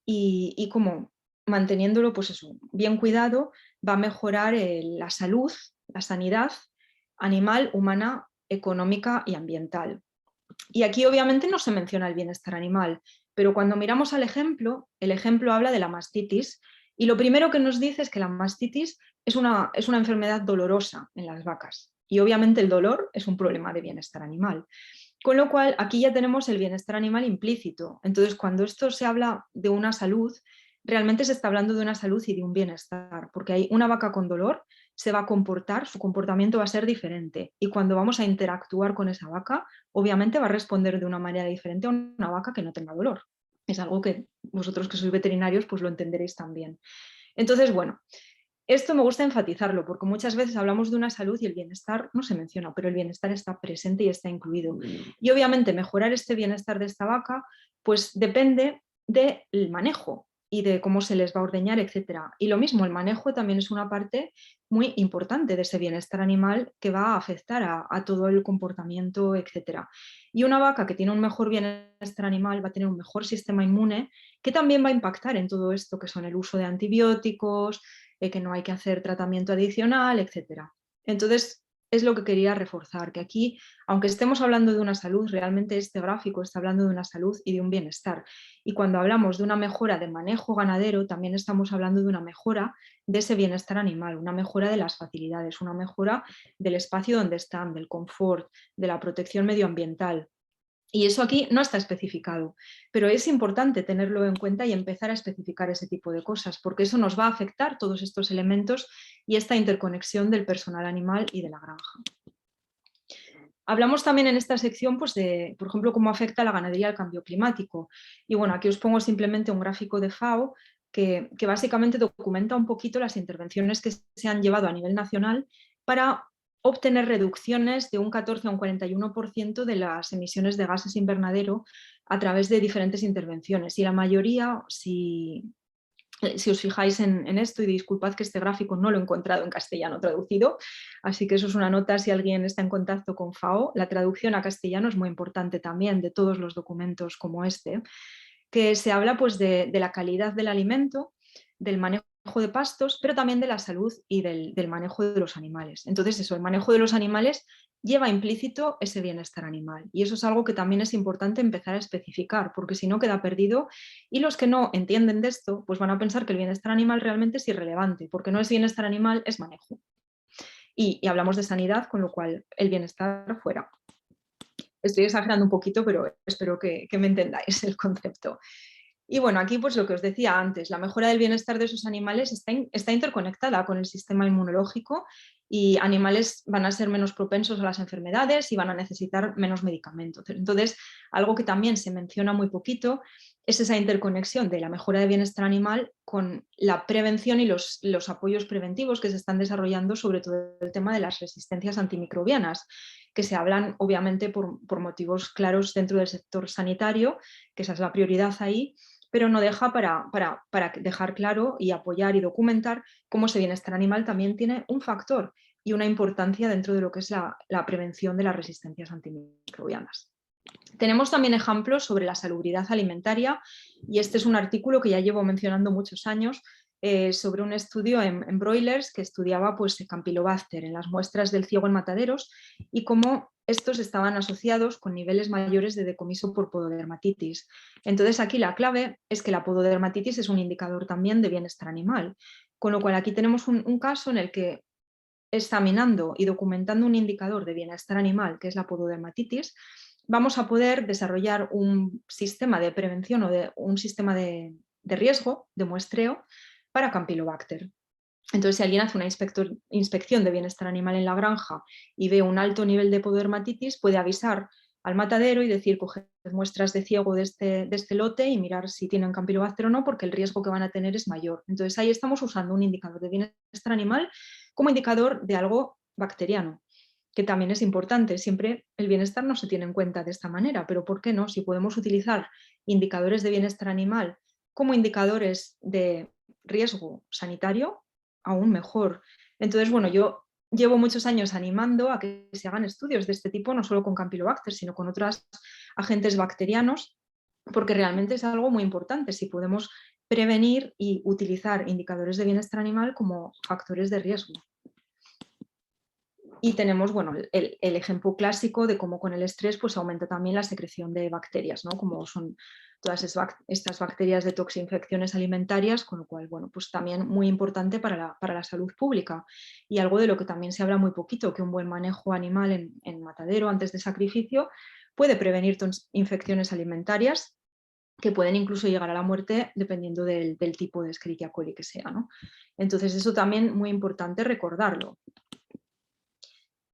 y cómo manteniéndolo pues eso, bien cuidado va a mejorar la salud, la sanidad animal, humana, económica y ambiental. Y aquí obviamente no se menciona el bienestar animal, pero cuando miramos al ejemplo, el ejemplo habla de la mastitis y lo primero que nos dice es que la mastitis es una enfermedad dolorosa en las vacas y obviamente el dolor es un problema de bienestar animal. Con lo cual aquí ya tenemos el bienestar animal implícito. Entonces cuando esto se habla de una salud, realmente se está hablando de una salud y de un bienestar, porque hay una vaca con dolor se va a comportar, su comportamiento va a ser diferente y cuando vamos a interactuar con esa vaca, obviamente va a responder de una manera diferente a una vaca que no tenga dolor. Es algo que vosotros que sois veterinarios pues lo entenderéis también. Entonces, bueno, esto me gusta enfatizarlo porque muchas veces hablamos de una salud y el bienestar no se menciona, pero el bienestar está presente y está incluido. Y obviamente mejorar este bienestar de esta vaca pues depende del manejo y de cómo se les va a ordeñar, etc. Y lo mismo, el manejo también es una parte muy importante de ese bienestar animal que va a afectar a todo el comportamiento, etc. Y una vaca que tiene un mejor bienestar animal va a tener un mejor sistema inmune que también va a impactar en todo esto que son el uso de antibióticos, que no hay que hacer tratamiento adicional, etc. Entonces, es lo que quería reforzar, que aquí, aunque estemos hablando de una salud, realmente este gráfico está hablando de una salud y de un bienestar. Y cuando hablamos de una mejora de manejo ganadero, también estamos hablando de una mejora de ese bienestar animal, una mejora de las facilidades, una mejora del espacio donde están, del confort, de la protección medioambiental. Y eso aquí no está especificado, pero es importante tenerlo en cuenta y empezar a especificar ese tipo de cosas, porque eso nos va a afectar todos estos elementos y esta interconexión del personal animal y de la granja. Hablamos también en esta sección, pues, de, por ejemplo, cómo afecta la ganadería al cambio climático. Y bueno, aquí os pongo simplemente un gráfico de FAO que básicamente documenta un poquito las intervenciones que se han llevado a nivel nacional para obtener reducciones de un 14 a un 41% de las emisiones de gases invernadero a través de diferentes intervenciones. Y la mayoría, si os fijáis en esto, y disculpad que este gráfico no lo he encontrado en castellano traducido, así que eso es una nota si alguien está en contacto con FAO. La traducción a castellano es muy importante también de todos los documentos como este, que se habla pues de la calidad del alimento, del manejo de pastos, pero también de la salud y del manejo de los animales. Entonces eso, el manejo de los animales lleva implícito ese bienestar animal y eso es algo que también es importante empezar a especificar, porque si no queda perdido y los que no entienden de esto pues van a pensar que el bienestar animal realmente es irrelevante, porque no es bienestar animal, es manejo. Y hablamos de sanidad, con lo cual el bienestar fuera. Estoy exagerando un poquito, pero espero que me entendáis el concepto. Y bueno, aquí pues lo que os decía antes, la mejora del bienestar de esos animales está interconectada con el sistema inmunológico y animales van a ser menos propensos a las enfermedades y van a necesitar menos medicamentos. Entonces, algo que también se menciona muy poquito es esa interconexión de la mejora del bienestar animal con la prevención y los apoyos preventivos que se están desarrollando, sobre todo el tema de las resistencias antimicrobianas, que se hablan obviamente por motivos claros dentro del sector sanitario, que esa es la prioridad ahí, pero no deja para dejar claro y apoyar y documentar cómo ese bienestar animal también tiene un factor y una importancia dentro de lo que es la prevención de las resistencias antimicrobianas. Tenemos también ejemplos sobre la salubridad alimentaria y este es un artículo que ya llevo mencionando muchos años sobre un estudio en broilers que estudiaba pues, Campylobacter en las muestras del ciego en mataderos y cómo estos estaban asociados con niveles mayores de decomiso por pododermatitis. Entonces aquí la clave es que la pododermatitis es un indicador también de bienestar animal, con lo cual aquí tenemos un caso en el que examinando y documentando un indicador de bienestar animal, que es la pododermatitis, vamos a poder desarrollar un sistema de prevención o un sistema de riesgo, de muestreo, para Campylobacter. Entonces, si alguien hace una inspección de bienestar animal en la granja y ve un alto nivel de pododermatitis, puede avisar al matadero y decir, coger muestras de ciego de este lote y mirar si tienen Campylobacter o no, porque el riesgo que van a tener es mayor. Entonces, ahí estamos usando un indicador de bienestar animal como indicador de algo bacteriano, que también es importante. Siempre el bienestar no se tiene en cuenta de esta manera, pero ¿por qué no? Si podemos utilizar indicadores de bienestar animal como indicadores de riesgo sanitario, aún mejor. Entonces, bueno, yo llevo muchos años animando a que se hagan estudios de este tipo, no solo con Campylobacter, sino con otros agentes bacterianos, porque realmente es algo muy importante si podemos prevenir y utilizar indicadores de bienestar animal como factores de riesgo. Y tenemos bueno, el ejemplo clásico de cómo con el estrés pues, aumenta también la secreción de bacterias, ¿no? Como son todas estas bacterias de toxinfecciones alimentarias, con lo cual bueno, pues también muy importante para la salud pública. Y algo de lo que también se habla muy poquito, que un buen manejo animal en matadero antes de sacrificio puede prevenir infecciones alimentarias que pueden incluso llegar a la muerte dependiendo del tipo de Escherichia coli que sea, ¿no? Entonces eso también muy importante recordarlo.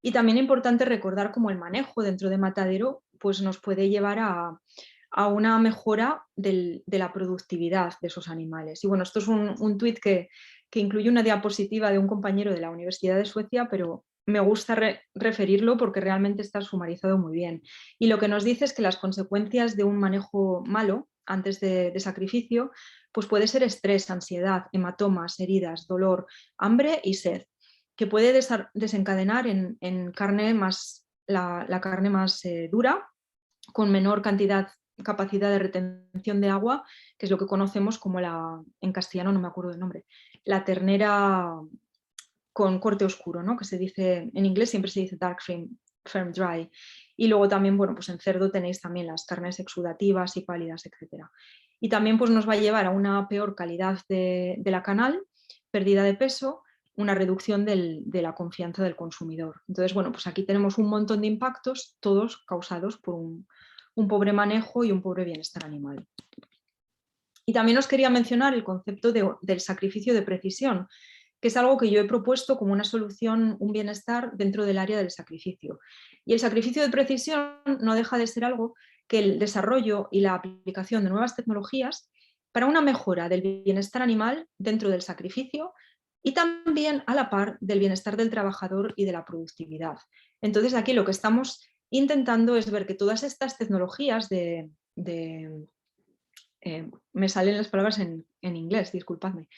Y también es importante recordar cómo el manejo dentro de matadero pues nos puede llevar a una mejora de la productividad de esos animales. Y bueno, esto es un tuit que incluye una diapositiva de un compañero de la Universidad de Suecia, pero me gusta referirlo porque realmente está sumarizado muy bien. Y lo que nos dice es que las consecuencias de un manejo malo antes de sacrificio pues puede ser estrés, ansiedad, hematomas, heridas, dolor, hambre y sed, que puede desencadenar en carne más, la carne más dura, con menor capacidad de retención de agua, que es lo que conocemos como en castellano no me acuerdo del nombre, la ternera con corte oscuro, ¿no? Que se dice, en inglés siempre se dice dark firm dry. Y luego también, bueno, pues en cerdo tenéis también las carnes exudativas y pálidas, etc. Y también pues nos va a llevar a una peor calidad de la canal, pérdida de peso, una reducción de la confianza del consumidor. Entonces, bueno, pues aquí tenemos un montón de impactos, todos causados por un pobre manejo y un pobre bienestar animal. Y también os quería mencionar el concepto del sacrificio de precisión, que es algo que yo he propuesto como una solución, un bienestar dentro del área del sacrificio. Y el sacrificio de precisión no deja de ser algo que el desarrollo y la aplicación de nuevas tecnologías para una mejora del bienestar animal dentro del sacrificio y también a la par del bienestar del trabajador y de la productividad. Entonces aquí lo que estamos intentando es ver que todas estas tecnologías me salen las palabras en inglés, disculpadme.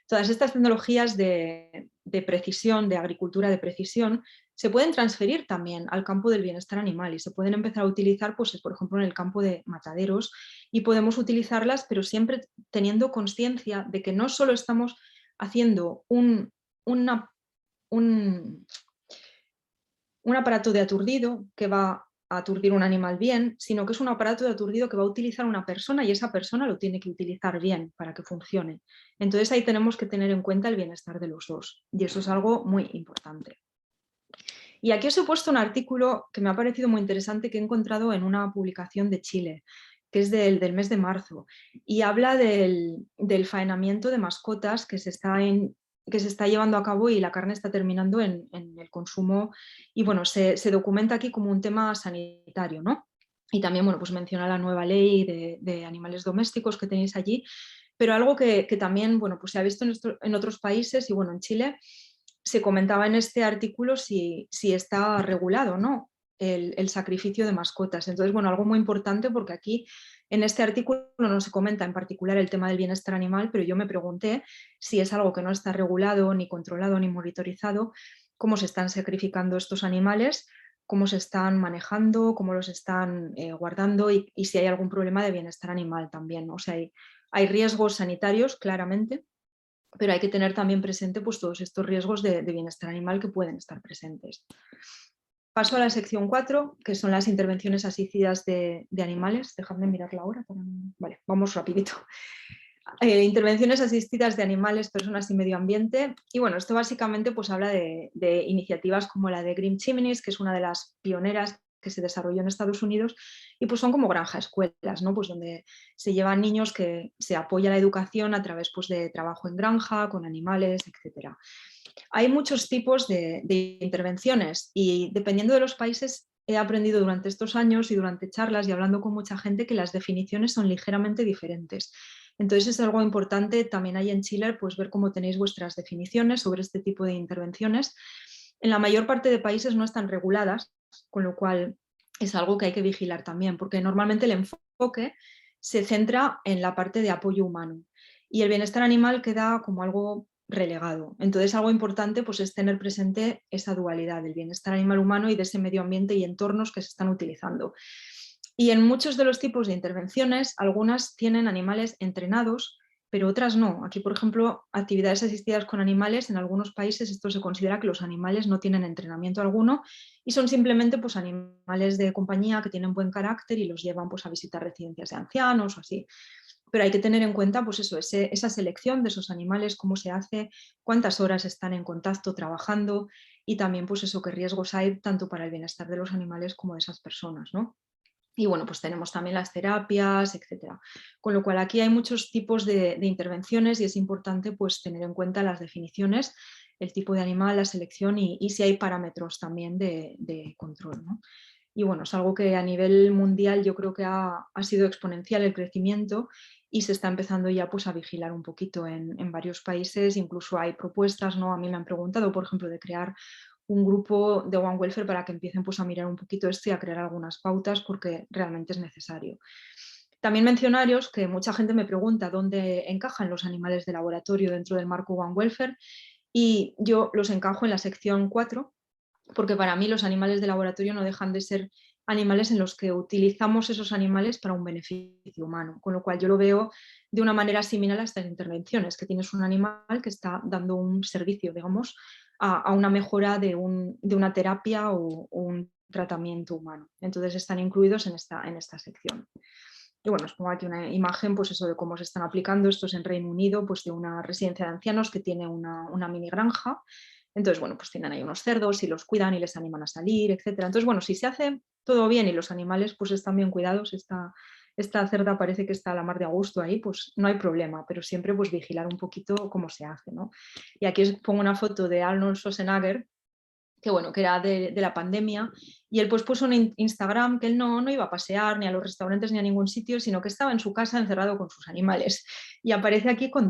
Todas estas tecnologías de precisión, de agricultura de precisión, se pueden transferir también al campo del bienestar animal y se pueden empezar a utilizar, pues, por ejemplo, en el campo de mataderos y podemos utilizarlas, pero siempre teniendo conciencia de que no solo estamos haciendo un aparato de aturdido que va a aturdir un animal bien, sino que es un aparato de aturdido que va a utilizar una persona y esa persona lo tiene que utilizar bien para que funcione. Entonces ahí tenemos que tener en cuenta el bienestar de los dos y eso es algo muy importante. Y aquí os he puesto un artículo que me ha parecido muy interesante que he encontrado en una publicación de Chile, que es del mes de marzo, y habla del faenamiento de mascotas que se está llevando a cabo y la carne está terminando en el consumo. Y bueno, se documenta aquí como un tema sanitario, ¿no? Y también, bueno, pues menciona la nueva ley de animales domésticos que tenéis allí, pero algo que también, bueno, pues se ha visto en otros países y bueno, en Chile se comentaba en este artículo si está regulado, ¿no? El sacrificio de mascotas. Entonces, bueno, algo muy importante porque aquí en este artículo no se comenta en particular el tema del bienestar animal, pero yo me pregunté si es algo que no está regulado, ni controlado, ni monitorizado, cómo se están sacrificando estos animales, cómo se están manejando, cómo los están guardando y si hay algún problema de bienestar animal también, ¿no? O sea, hay riesgos sanitarios, claramente, pero hay que tener también presente pues, todos estos riesgos de bienestar animal que pueden estar presentes. Paso a la sección 4, que son las intervenciones asistidas de animales. Dejadme mirar la hora. Vale, vamos rapidito. Intervenciones asistidas de animales, personas y medio ambiente. Y bueno, esto básicamente pues, habla de iniciativas como la de Green Chimneys, que es una de las pioneras que se desarrolló en Estados Unidos, y pues son como granja escuelas, ¿no? Pues donde se llevan niños que se apoya la educación a través pues, de trabajo en granja, con animales, etc. Hay muchos tipos de intervenciones y dependiendo de los países he aprendido durante estos años y durante charlas y hablando con mucha gente que las definiciones son ligeramente diferentes. Entonces es algo importante también ahí en Chile pues ver cómo tenéis vuestras definiciones sobre este tipo de intervenciones. En la mayor parte de países no están reguladas, con lo cual es algo que hay que vigilar también, porque normalmente el enfoque se centra en la parte de apoyo humano y el bienestar animal queda como algo relegado. Entonces algo importante pues, es tener presente esa dualidad del bienestar animal humano y de ese medio ambiente y entornos que se están utilizando. Y en muchos de los tipos de intervenciones, algunas tienen animales entrenados, pero otras no. Aquí, por ejemplo, actividades asistidas con animales, en algunos países esto se considera que los animales no tienen entrenamiento alguno y son simplemente pues, animales de compañía que tienen buen carácter y los llevan pues, a visitar residencias de ancianos o así. Pero hay que tener en cuenta pues eso, esa selección de esos animales, cómo se hace, cuántas horas están en contacto trabajando y también pues eso, qué riesgos hay tanto para el bienestar de los animales como de esas personas, ¿no? Y bueno, pues tenemos también las terapias, etcétera. Con lo cual aquí hay muchos tipos de intervenciones y es importante pues tener en cuenta las definiciones, el tipo de animal, la selección y si hay parámetros también de control, ¿no? Y bueno, es algo que a nivel mundial yo creo que ha sido exponencial el crecimiento y se está empezando ya pues, a vigilar un poquito en varios países. Incluso hay propuestas, ¿no? A mí me han preguntado, por ejemplo, de crear un grupo de One Welfare para que empiecen pues, a mirar un poquito esto y a crear algunas pautas porque realmente es necesario. También mencionaros que mucha gente me pregunta dónde encajan los animales de laboratorio dentro del marco One Welfare y yo los encajo en la sección 4 porque para mí los animales de laboratorio no dejan de ser animales en los que utilizamos esos animales para un beneficio humano, con lo cual yo lo veo de una manera similar a estas intervenciones, que tienes un animal que está dando un servicio, digamos, a una mejora de una terapia o un tratamiento humano. Entonces están incluidos en esta sección. Y bueno, os pongo aquí una imagen pues eso, de cómo se están aplicando. Esto es en Reino Unido, pues de una residencia de ancianos que tiene una mini granja. Entonces, bueno, pues tienen ahí unos cerdos y los cuidan y les animan a salir, etc. Entonces, bueno, si se hace todo bien y los animales pues están bien cuidados, esta cerda parece que está a la mar de a gusto ahí, pues no hay problema, pero siempre pues vigilar un poquito cómo se hace, ¿no? Y aquí os pongo una foto de Arnold Schwarzenegger, que bueno, que era de la pandemia, y él pues puso en Instagram que él no iba a pasear ni a los restaurantes ni a ningún sitio, sino que estaba en su casa encerrado con sus animales. Y aparece aquí con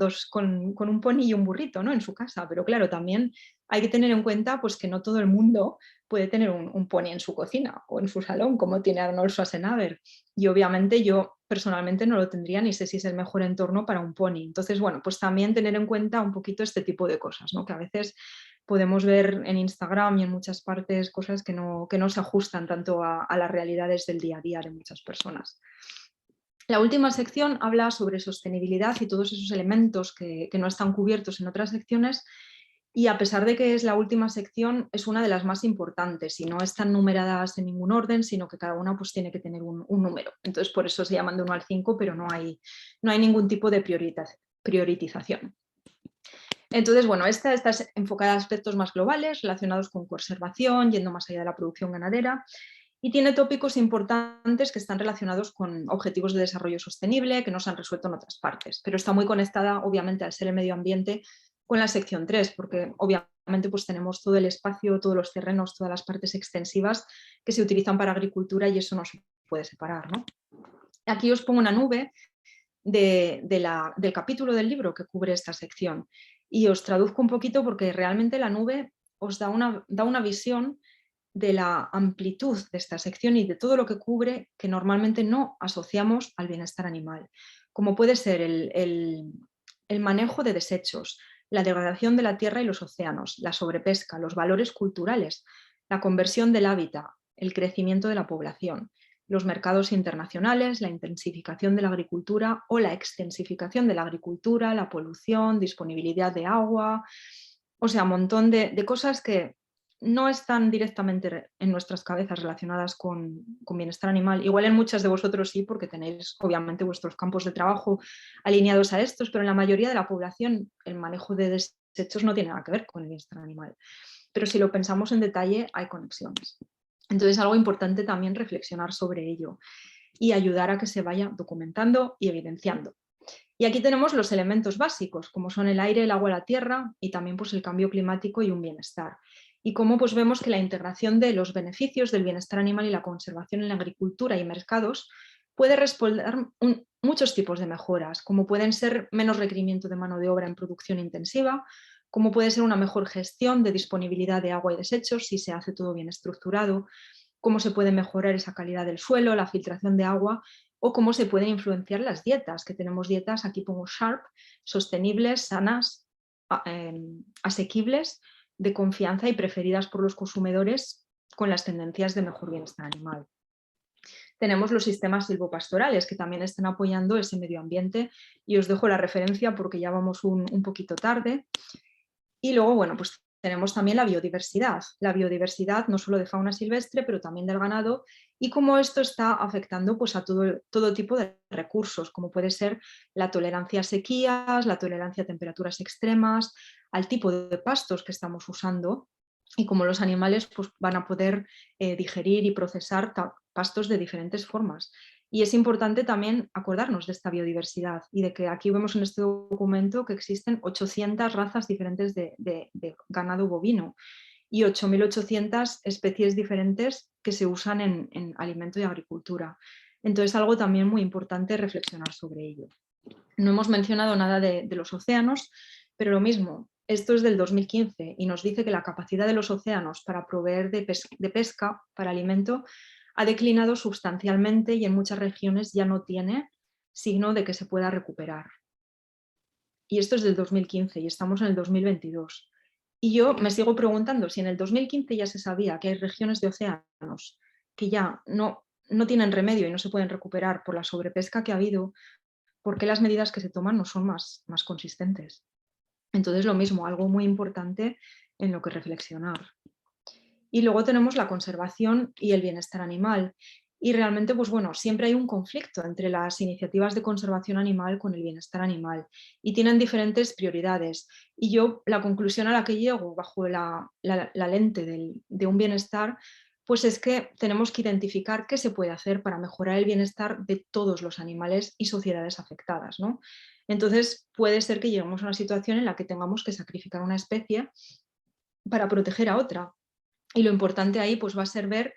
un pony y un burrito, ¿no? En su casa, pero claro, también hay que tener en cuenta pues, que no todo el mundo puede tener un pony en su cocina o en su salón, como tiene Arnold Schwarzenegger. Y obviamente yo personalmente no lo tendría ni sé si es el mejor entorno para un pony. Entonces, bueno, pues también tener en cuenta un poquito este tipo de cosas, ¿no? Que a veces podemos ver en Instagram y en muchas partes cosas que no se ajustan tanto a las realidades del día a día de muchas personas. La última sección habla sobre sostenibilidad y todos esos elementos que no están cubiertos en otras secciones, y a pesar de que es la última sección, es una de las más importantes y no están numeradas en ningún orden, sino que cada una pues tiene que tener un número. Entonces por eso se llaman de 1 al 5, pero no hay ningún tipo de priorización. Entonces, bueno, esta está enfocada a aspectos más globales relacionados con conservación, yendo más allá de la producción ganadera, y tiene tópicos importantes que están relacionados con objetivos de desarrollo sostenible que no se han resuelto en otras partes, pero está muy conectada, obviamente, al ser el medio ambiente, con la sección 3, porque obviamente pues tenemos todo el espacio, todos los terrenos, todas las partes extensivas que se utilizan para agricultura y eso no se puede separar, ¿no? Aquí os pongo una nube del capítulo del libro que cubre esta sección y os traduzco un poquito porque realmente la nube os da una visión de la amplitud de esta sección y de todo lo que cubre que normalmente no asociamos al bienestar animal, como puede ser el manejo de desechos, la degradación de la tierra y los océanos, la sobrepesca, los valores culturales, la conversión del hábitat, el crecimiento de la población, los mercados internacionales, la intensificación de la agricultura o la extensificación de la agricultura, la polución, disponibilidad de agua, o sea, un montón de cosas que no están directamente en nuestras cabezas relacionadas con bienestar animal. Igual en muchas de vosotros sí, porque tenéis obviamente vuestros campos de trabajo alineados a estos, pero en la mayoría de la población el manejo de desechos no tiene nada que ver con el bienestar animal. Pero si lo pensamos en detalle, hay conexiones. Entonces es algo importante también reflexionar sobre ello y ayudar a que se vaya documentando y evidenciando. Y aquí tenemos los elementos básicos, como son el aire, el agua, la tierra y también pues, el cambio climático y un bienestar. Y cómo pues, vemos que la integración de los beneficios del bienestar animal y la conservación en la agricultura y mercados puede responder muchos tipos de mejoras, como pueden ser menos requerimiento de mano de obra en producción intensiva, como puede ser una mejor gestión de disponibilidad de agua y desechos si se hace todo bien estructurado, cómo se puede mejorar esa calidad del suelo, la filtración de agua o cómo se pueden influenciar las dietas, que tenemos dietas, aquí pongo SHARP, sostenibles, sanas, asequibles, de confianza y preferidas por los consumidores con las tendencias de mejor bienestar animal. Tenemos los sistemas silvopastorales que también están apoyando ese medio ambiente y os dejo la referencia porque ya vamos un poquito tarde. Y luego, bueno, pues tenemos también la biodiversidad no solo de fauna silvestre, pero también del ganado y cómo esto está afectando pues, a todo tipo de recursos, como puede ser la tolerancia a sequías, la tolerancia a temperaturas extremas, al tipo de pastos que estamos usando y cómo los animales pues, van a poder digerir y procesar pastos de diferentes formas. Y es importante también acordarnos de esta biodiversidad y de que aquí vemos en este documento que existen 800 razas diferentes de ganado bovino y 8.800 especies diferentes que se usan en alimento y agricultura. Entonces, algo también muy importante reflexionar sobre ello. No hemos mencionado nada de los océanos, pero lo mismo, esto es del 2015 y nos dice que la capacidad de los océanos para proveer de pesca para alimento ha declinado sustancialmente y en muchas regiones ya no tiene signo de que se pueda recuperar. Y esto es del 2015 y estamos en el 2022. Y yo me sigo preguntando si en el 2015 ya se sabía que hay regiones de océanos que ya no tienen remedio y no se pueden recuperar por la sobrepesca que ha habido, ¿por qué las medidas que se toman no son más consistentes? Entonces lo mismo, algo muy importante en lo que reflexionar. Y luego tenemos la conservación y el bienestar animal. Y realmente, pues bueno, siempre hay un conflicto entre las iniciativas de conservación animal con el bienestar animal y tienen diferentes prioridades. Y yo la conclusión a la que llego bajo la lente de un bienestar, pues es que tenemos que identificar qué se puede hacer para mejorar el bienestar de todos los animales y sociedades afectadas, ¿no? Entonces puede ser que lleguemos a una situación en la que tengamos que sacrificar una especie para proteger a otra. Y lo importante ahí pues, va a ser ver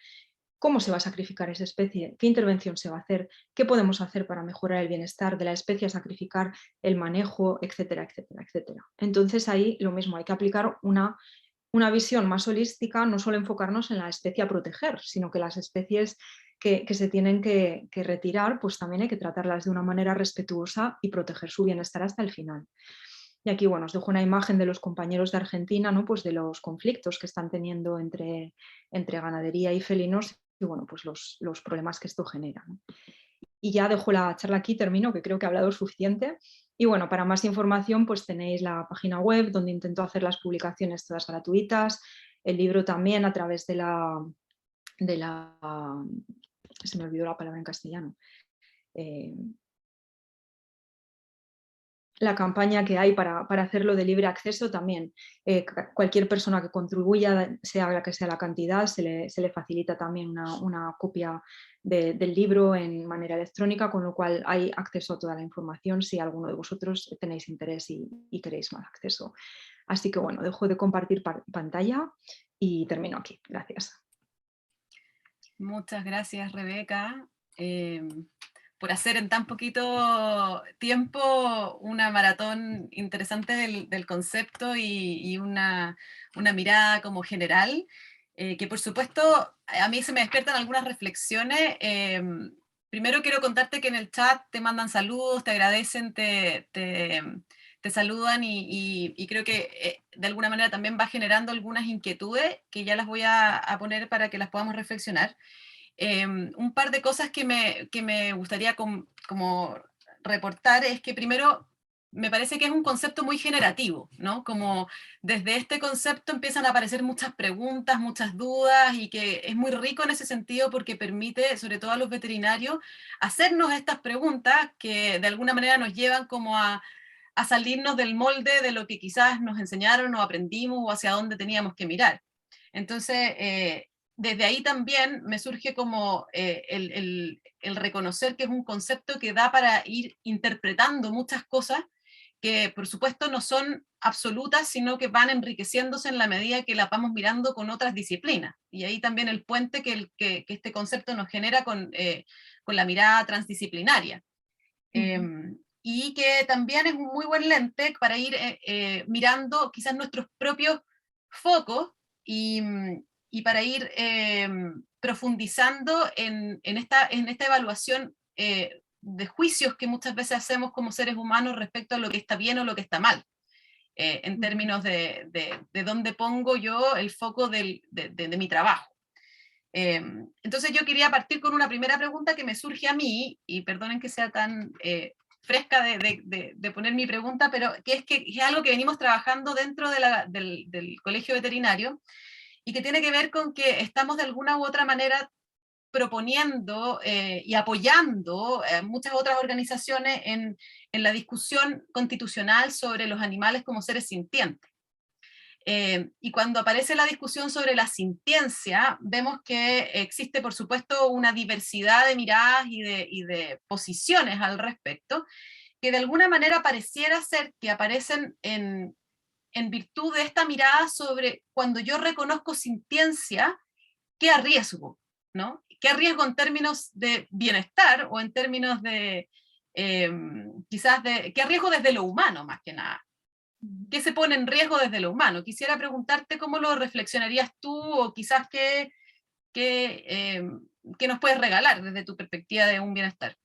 cómo se va a sacrificar esa especie, qué intervención se va a hacer, qué podemos hacer para mejorar el bienestar de la especie a sacrificar, el manejo, etcétera, etcétera, etcétera. Entonces ahí lo mismo, hay que aplicar una visión más holística, no solo enfocarnos en la especie a proteger, sino que las especies que se tienen que retirar, pues también hay que tratarlas de una manera respetuosa y proteger su bienestar hasta el final. Y aquí, bueno, os dejo una imagen de los compañeros de Argentina, ¿no? Pues de los conflictos que están teniendo entre ganadería y felinos y, bueno, pues los problemas que esto genera, ¿no? Y ya dejo la charla aquí, termino, que creo que he hablado suficiente. Y bueno, para más información pues tenéis la página web donde intento hacer las publicaciones todas gratuitas, el libro también a través de la se me olvidó la palabra en castellano. La campaña que hay para hacerlo de libre acceso también. Cualquier persona que contribuya, sea la que sea la cantidad, se le facilita también una copia del libro en manera electrónica, con lo cual hay acceso a toda la información si alguno de vosotros tenéis interés y queréis más acceso. Así que bueno, dejo de compartir pantalla y termino aquí. Gracias. Muchas gracias, Rebeca, por hacer en tan poquito tiempo una maratón interesante del concepto y una mirada como general, que por supuesto a mí se me despiertan algunas reflexiones. Primero quiero contarte que en el chat te mandan saludos, te agradecen, te saludan y creo que de alguna manera también va generando algunas inquietudes que ya las voy a poner para que las podamos reflexionar. Un par de cosas que me gustaría como reportar es que primero me parece que es un concepto muy generativo, ¿no? Como desde este concepto empiezan a aparecer muchas preguntas, muchas dudas, y que es muy rico en ese sentido porque permite, sobre todo a los veterinarios, hacernos estas preguntas que de alguna manera nos llevan como a salirnos del molde de lo que quizás nos enseñaron o aprendimos o hacia dónde teníamos que mirar. Entonces, desde ahí también me surge como el reconocer que es un concepto que da para ir interpretando muchas cosas que por supuesto no son absolutas, sino que van enriqueciéndose en la medida que las vamos mirando con otras disciplinas. Y ahí también el puente que este concepto nos genera con la mirada transdisciplinaria. Y que también es un muy buen lente para ir mirando quizás nuestros propios focos y para ir profundizando en esta evaluación de juicios que muchas veces hacemos como seres humanos respecto a lo que está bien o lo que está mal, en términos de dónde pongo yo el foco de mi trabajo. Entonces yo quería partir con una primera pregunta que me surge a mí, y perdonen que sea tan fresca de poner mi pregunta, pero que es algo que venimos trabajando dentro del Colegio Veterinario, y que tiene que ver con que estamos de alguna u otra manera proponiendo y apoyando muchas otras organizaciones en la discusión constitucional sobre los animales como seres sintientes. Y cuando aparece la discusión sobre la sintiencia, vemos que existe, por supuesto, una diversidad de miradas y de posiciones al respecto, que de alguna manera pareciera ser que aparecen en virtud de esta mirada sobre cuando yo reconozco sintiencia, ¿qué arriesgo? ¿No? ¿Qué arriesgo en términos de bienestar o en términos de, quizás, qué arriesgo desde lo humano más que nada? ¿Qué se pone en riesgo desde lo humano? Quisiera preguntarte cómo lo reflexionarías tú, o quizás qué nos puedes regalar desde tu perspectiva de un bienestar.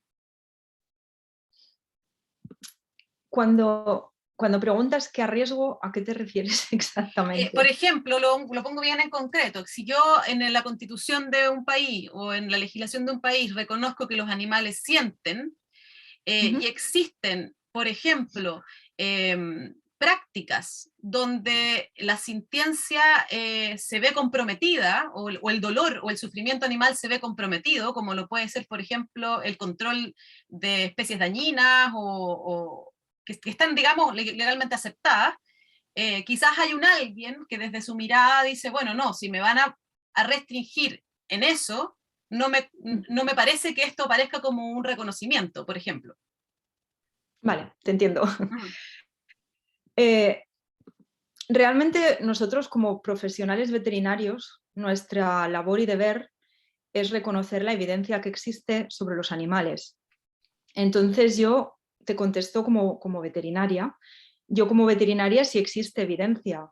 Cuando preguntas qué arriesgo, ¿a qué te refieres exactamente? Por ejemplo, lo pongo bien en concreto. Si yo en la constitución de un país o en la legislación de un país reconozco que los animales sienten, y existen, por ejemplo, prácticas donde la sintiencia se ve comprometida, o el dolor o el sufrimiento animal se ve comprometido, como lo puede ser, por ejemplo, el control de especies dañinas o que están, digamos, legalmente aceptadas, quizás hay alguien que desde su mirada dice, bueno, no, si me van a restringir en eso, no me parece que esto parezca como un reconocimiento, por ejemplo. Vale, te entiendo. Realmente nosotros como profesionales veterinarios, nuestra labor y deber es reconocer la evidencia que existe sobre los animales. Entonces yo te contesto como veterinaria. Yo como veterinaria, si existe evidencia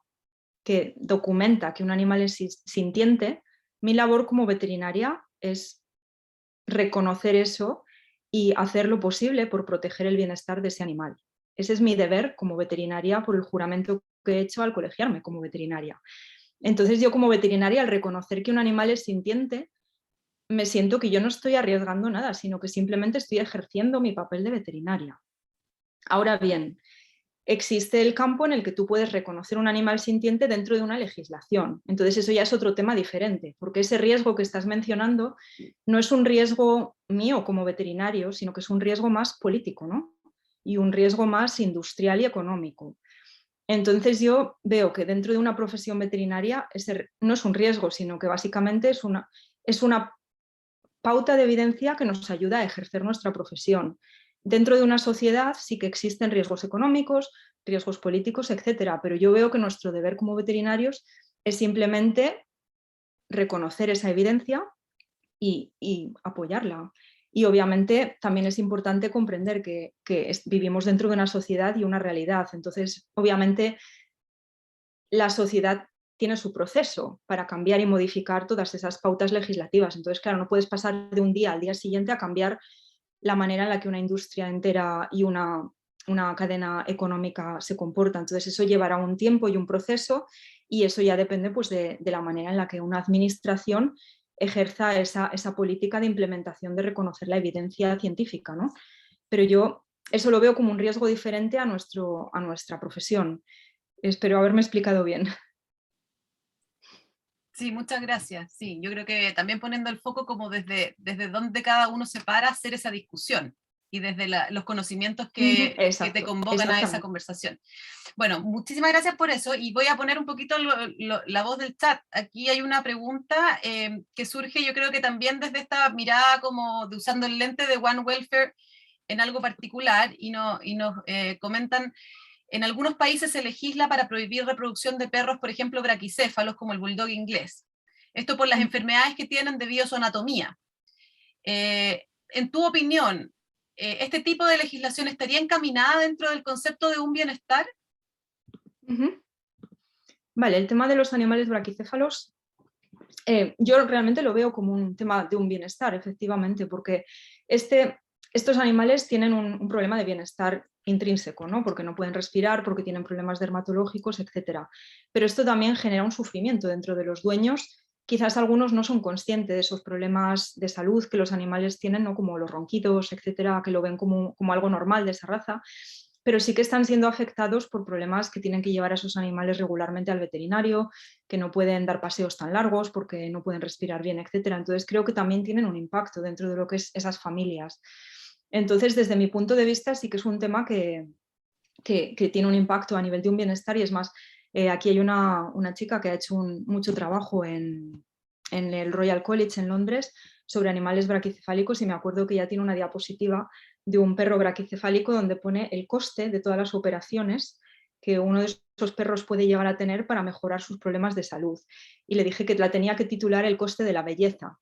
que documenta que un animal es sintiente, mi labor como veterinaria es reconocer eso y hacer lo posible por proteger el bienestar de ese animal. Ese es mi deber como veterinaria por el juramento que he hecho al colegiarme como veterinaria. Entonces yo como veterinaria, al reconocer que un animal es sintiente, me siento que yo no estoy arriesgando nada, sino que simplemente estoy ejerciendo mi papel de veterinaria. Ahora bien, existe el campo en el que tú puedes reconocer un animal sintiente dentro de una legislación. Entonces eso ya es otro tema diferente, porque ese riesgo que estás mencionando no es un riesgo mío como veterinario, sino que es un riesgo más político, ¿no? Y un riesgo más industrial y económico. Entonces yo veo que dentro de una profesión veterinaria ese no es un riesgo, sino que básicamente es una pauta de evidencia que nos ayuda a ejercer nuestra profesión. Dentro de una sociedad sí que existen riesgos económicos, riesgos políticos, etcétera, pero yo veo que nuestro deber como veterinarios es simplemente reconocer esa evidencia y apoyarla. Y obviamente también es importante comprender que vivimos dentro de una sociedad y una realidad. Entonces, obviamente, la sociedad tiene su proceso para cambiar y modificar todas esas pautas legislativas. Entonces, claro, no puedes pasar de un día al día siguiente a cambiar la manera en la que una industria entera y una cadena económica se comporta. Entonces, eso llevará un tiempo y un proceso, y eso ya depende pues, de la manera en la que una administración ejerza esa política de implementación de reconocer la evidencia científica, ¿no? Pero yo eso lo veo como un riesgo diferente a nuestra profesión. Espero haberme explicado bien. Sí, muchas gracias. Sí, yo creo que también poniendo el foco como desde donde cada uno se para a hacer esa discusión y desde los conocimientos que te convocan a esa conversación. Bueno, muchísimas gracias por eso, y voy a poner un poquito la voz del chat. Aquí hay una pregunta que surge, yo creo que también desde esta mirada como de usando el lente de One Welfare en algo particular, y nos comentan: en algunos países se legisla para prohibir reproducción de perros, por ejemplo, braquicéfalos, como el bulldog inglés. Esto por las enfermedades que tienen debido a su anatomía. En tu opinión, ¿este tipo de legislación estaría encaminada dentro del concepto de un bienestar? Vale, el tema de los animales braquicéfalos, yo realmente lo veo como un tema de un bienestar, efectivamente, porque estos animales tienen un problema de bienestar intrínseco, ¿no? Porque no pueden respirar, porque tienen problemas dermatológicos, etc. Pero esto también genera un sufrimiento dentro de los dueños. Quizás algunos no son conscientes de esos problemas de salud que los animales tienen, ¿no? Como los ronquidos, etcétera, que lo ven como algo normal de esa raza, pero sí que están siendo afectados por problemas que tienen que llevar a esos animales regularmente al veterinario, que no pueden dar paseos tan largos porque no pueden respirar bien, etcétera. Entonces creo que también tienen un impacto dentro de lo que es esas familias. Entonces, desde mi punto de vista, sí que es un tema que tiene un impacto a nivel de un bienestar, y es más, aquí hay una chica que ha hecho mucho trabajo en el Royal College en Londres sobre animales braquicefálicos, y me acuerdo que ya tiene una diapositiva de un perro braquicefálico donde pone el coste de todas las operaciones que uno de esos perros puede llegar a tener para mejorar sus problemas de salud. Y le dije que la tenía que titular El coste de la belleza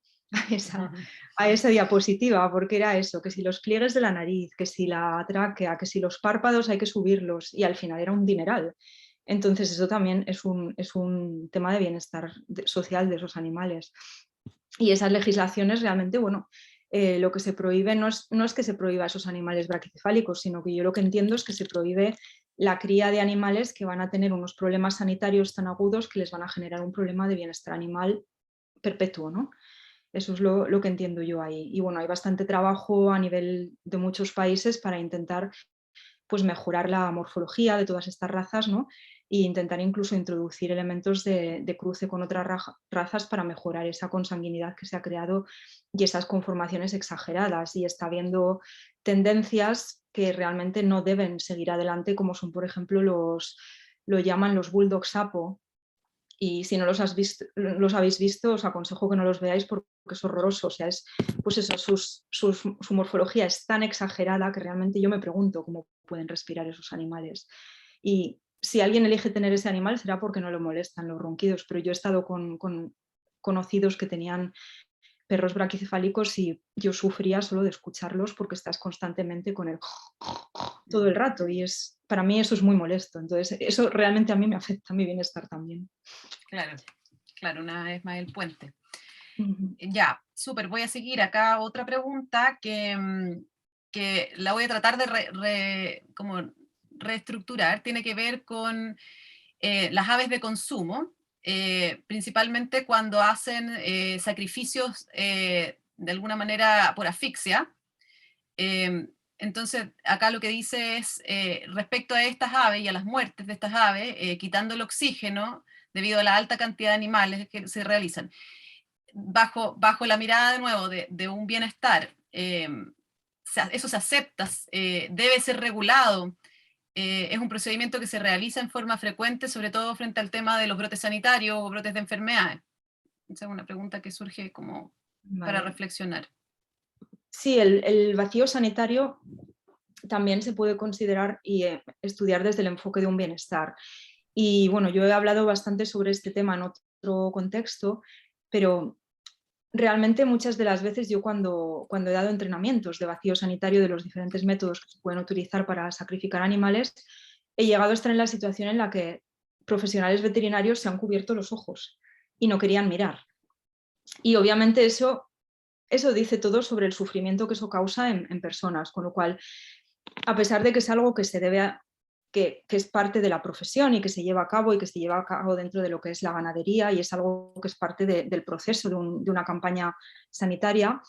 a esa diapositiva, porque era eso, que si los pliegues de la nariz, que si la tráquea, que si los párpados hay que subirlos, y al final era un dineral. Entonces eso también es un tema de bienestar social de esos animales. Y esas legislaciones realmente, bueno, lo que se prohíbe no es que se prohíba a esos animales braquicefálicos, sino que yo lo que entiendo es que se prohíbe la cría de animales que van a tener unos problemas sanitarios tan agudos que les van a generar un problema de bienestar animal perpetuo, ¿no? Eso es lo que entiendo yo ahí. Y bueno, hay bastante trabajo a nivel de muchos países para intentar pues, mejorar la morfología de todas estas razas, ¿no? E intentar incluso introducir elementos de cruce con otras razas para mejorar esa consanguinidad que se ha creado y esas conformaciones exageradas. Y está habiendo tendencias que realmente no deben seguir adelante, como son, por ejemplo, lo llaman los bulldog sapo. Y si no los habéis visto, os aconsejo que no los veáis porque es horroroso. O sea, pues eso, su morfología es tan exagerada que realmente yo me pregunto cómo pueden respirar esos animales. Y si alguien elige tener ese animal será porque no le molestan los ronquidos, pero yo he estado con conocidos que tenían perros braquicefálicos y yo sufría solo de escucharlos porque estás constantemente con el todo el rato, y para mí eso es muy molesto. Entonces eso realmente a mí me afecta a mi bienestar también. Claro, una vez más el puente. Ya, súper, voy a seguir acá otra pregunta que la voy a tratar de como reestructurar. Tiene que ver con las aves de consumo, principalmente cuando hacen sacrificios de alguna manera por asfixia. Entonces, acá lo que dice es, respecto a estas aves y a las muertes de estas aves, quitando el oxígeno, debido a la alta cantidad de animales que se realizan, bajo la mirada de nuevo de un bienestar, eso se acepta, debe ser regulado, es un procedimiento que se realiza en forma frecuente, sobre todo frente al tema de los brotes sanitarios o brotes de enfermedades. Esa es una pregunta que surge como para reflexionar. Sí, el vacío sanitario también se puede considerar y estudiar desde el enfoque de un bienestar. Y bueno, yo he hablado bastante sobre este tema en otro contexto, pero realmente muchas de las veces yo cuando he dado entrenamientos de vacío sanitario de los diferentes métodos que se pueden utilizar para sacrificar animales, he llegado a estar en la situación en la que profesionales veterinarios se han cubierto los ojos y no querían mirar. Y obviamente eso dice todo sobre el sufrimiento que eso causa en personas, con lo cual, a pesar de que es algo que se debe a, que es parte de la profesión y que se lleva a cabo y que se lleva a cabo dentro de lo que es la ganadería y es algo que es parte del proceso de una campaña sanitaria,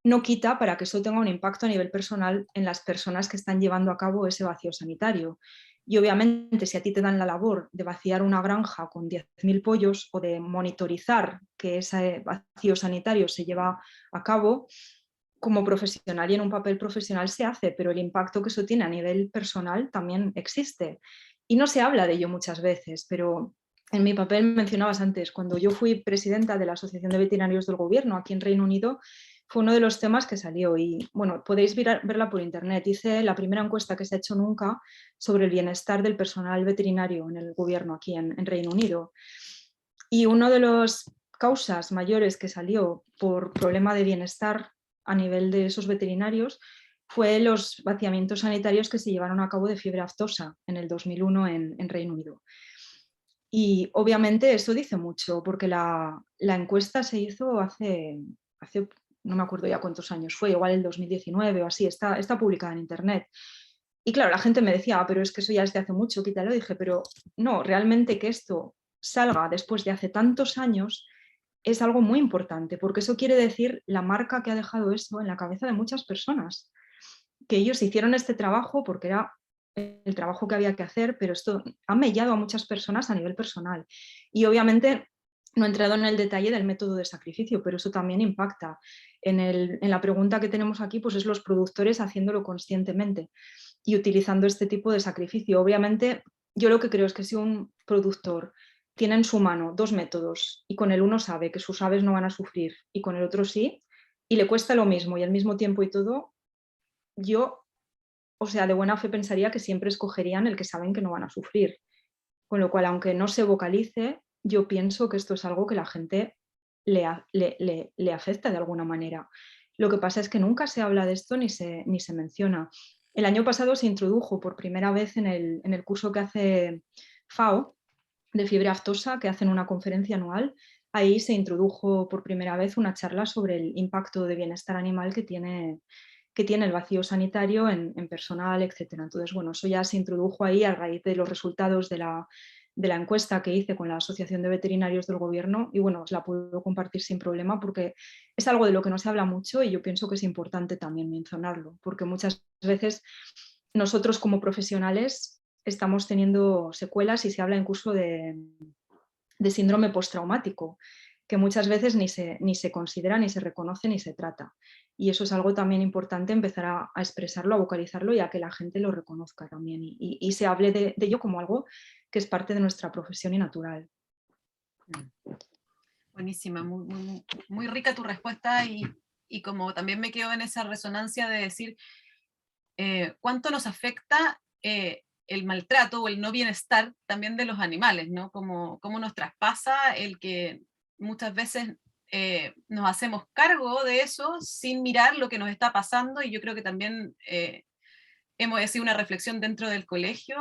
no quita para que eso tenga un impacto a nivel personal en las personas que están llevando a cabo ese vacío sanitario. Y obviamente si a ti te dan la labor de vaciar una granja con 10.000 pollos o de monitorizar que ese vacío sanitario se lleva a cabo, como profesional y en un papel profesional se hace, pero el impacto que eso tiene a nivel personal también existe. Y no se habla de ello muchas veces, pero en mi papel mencionabas antes, cuando yo fui presidenta de la Asociación de Veterinarios del Gobierno aquí en Reino Unido, fue uno de los temas que salió y bueno, podéis verla por internet. Hice la primera encuesta que se ha hecho nunca sobre el bienestar del personal veterinario en el gobierno aquí en Reino Unido. Y una de las causas mayores que salió por problema de bienestar a nivel de esos veterinarios fue los vaciamientos sanitarios que se llevaron a cabo de fiebre aftosa en el 2001 en Reino Unido. Y obviamente eso dice mucho, porque la encuesta se hizo hace, no me acuerdo ya cuántos años fue, igual el 2019 o así, está publicada en internet. Y claro, la gente me decía, pero es que eso ya es de hace mucho, quítalo. Dije, pero no, realmente que esto salga después de hace tantos años es algo muy importante, porque eso quiere decir la marca que ha dejado eso en la cabeza de muchas personas, que ellos hicieron este trabajo porque era el trabajo que había que hacer, pero esto ha mellado a muchas personas a nivel personal. Y obviamente no he entrado en el detalle del método de sacrificio, pero eso también impacta. En la pregunta que tenemos aquí, pues es los productores haciéndolo conscientemente y utilizando este tipo de sacrificio. Obviamente, yo lo que creo es que si un productor tiene en su mano dos métodos y con el uno sabe que sus aves no van a sufrir y con el otro sí, y le cuesta lo mismo y al mismo tiempo y todo, yo, o sea, de buena fe pensaría que siempre escogerían el que saben que no van a sufrir. Con lo cual, aunque no se vocalice, yo pienso que esto es algo que la gente le afecta de alguna manera. Lo que pasa es que nunca se habla de esto ni se menciona. El año pasado se introdujo por primera vez en el curso que hace FAO de fiebre aftosa, que hacen una conferencia anual. Ahí se introdujo por primera vez una charla sobre el impacto de bienestar animal que tiene el vacío sanitario en personal, etc. Entonces, bueno, eso ya se introdujo ahí a raíz de los resultados de la encuesta que hice con la Asociación de Veterinarios del Gobierno y bueno, os la puedo compartir sin problema porque es algo de lo que no se habla mucho y yo pienso que es importante también mencionarlo, porque muchas veces nosotros como profesionales estamos teniendo secuelas y se habla incluso de síndrome postraumático, que muchas veces ni se considera, ni se reconoce, ni se trata. Y eso es algo también importante, empezar a expresarlo, a vocalizarlo y a que la gente lo reconozca también y se hable de ello como algo que es parte de nuestra profesión y natural. Buenísima, muy, muy rica tu respuesta y como también me quedo en esa resonancia de decir cuánto nos afecta el maltrato o el no bienestar también de los animales, ¿no? Cómo nos traspasa el que muchas veces nos hacemos cargo de eso sin mirar lo que nos está pasando y yo creo que también hemos hecho una reflexión dentro del colegio,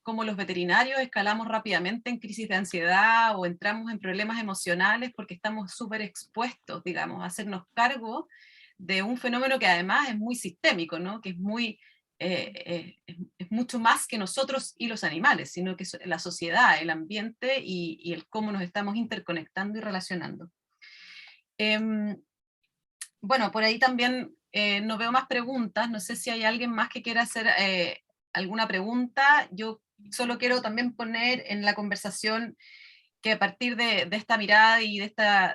cómo los veterinarios escalamos rápidamente en crisis de ansiedad o entramos en problemas emocionales porque estamos súper expuestos, digamos, a hacernos cargo de un fenómeno que además es muy sistémico, ¿no? Que es muy... es mucho más que nosotros y los animales, sino que la sociedad, el ambiente y el cómo nos estamos interconectando y relacionando. Bueno, por ahí también no veo más preguntas, no sé si hay alguien más que quiera hacer alguna pregunta. Yo solo quiero también poner en la conversación que a partir de esta mirada y de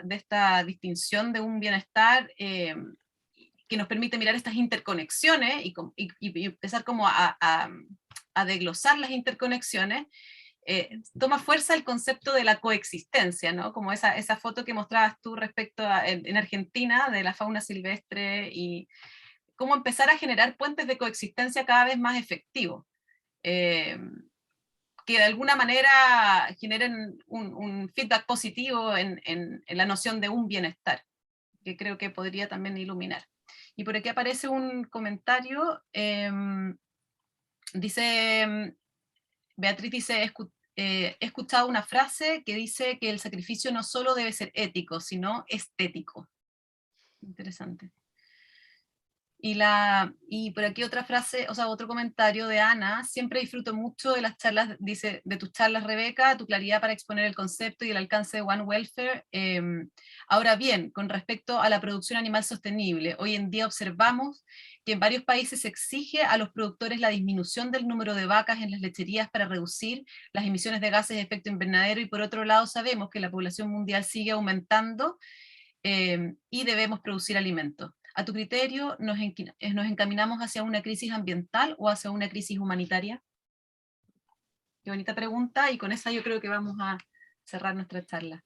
esta distinción de un bienestar, que nos permite mirar estas interconexiones y empezar como a desglosar las interconexiones, toma fuerza el concepto de la coexistencia, ¿no? Como esa foto que mostrabas tú respecto en Argentina de la fauna silvestre y cómo empezar a generar puentes de coexistencia cada vez más efectivos. Que de alguna manera generen un feedback positivo en la noción de un bienestar, que creo que podría también iluminar. Y por aquí aparece un comentario, dice, Beatriz dice, he escuchado una frase que dice que el sacrificio no solo debe ser ético, sino estético. Interesante. Y por aquí otra frase, o sea, otro comentario de Ana: siempre disfruto mucho de las charlas, dice, de tus charlas, Rebeca, tu claridad para exponer el concepto y el alcance de One Welfare. Ahora bien, con respecto a la producción animal sostenible, hoy en día observamos que en varios países se exige a los productores la disminución del número de vacas en las lecherías para reducir las emisiones de gases de efecto invernadero, y por otro lado sabemos que la población mundial sigue aumentando y debemos producir alimentos. ¿A tu criterio nos encaminamos hacia una crisis ambiental o hacia una crisis humanitaria? Qué bonita pregunta, y con esa yo creo que vamos a cerrar nuestra charla.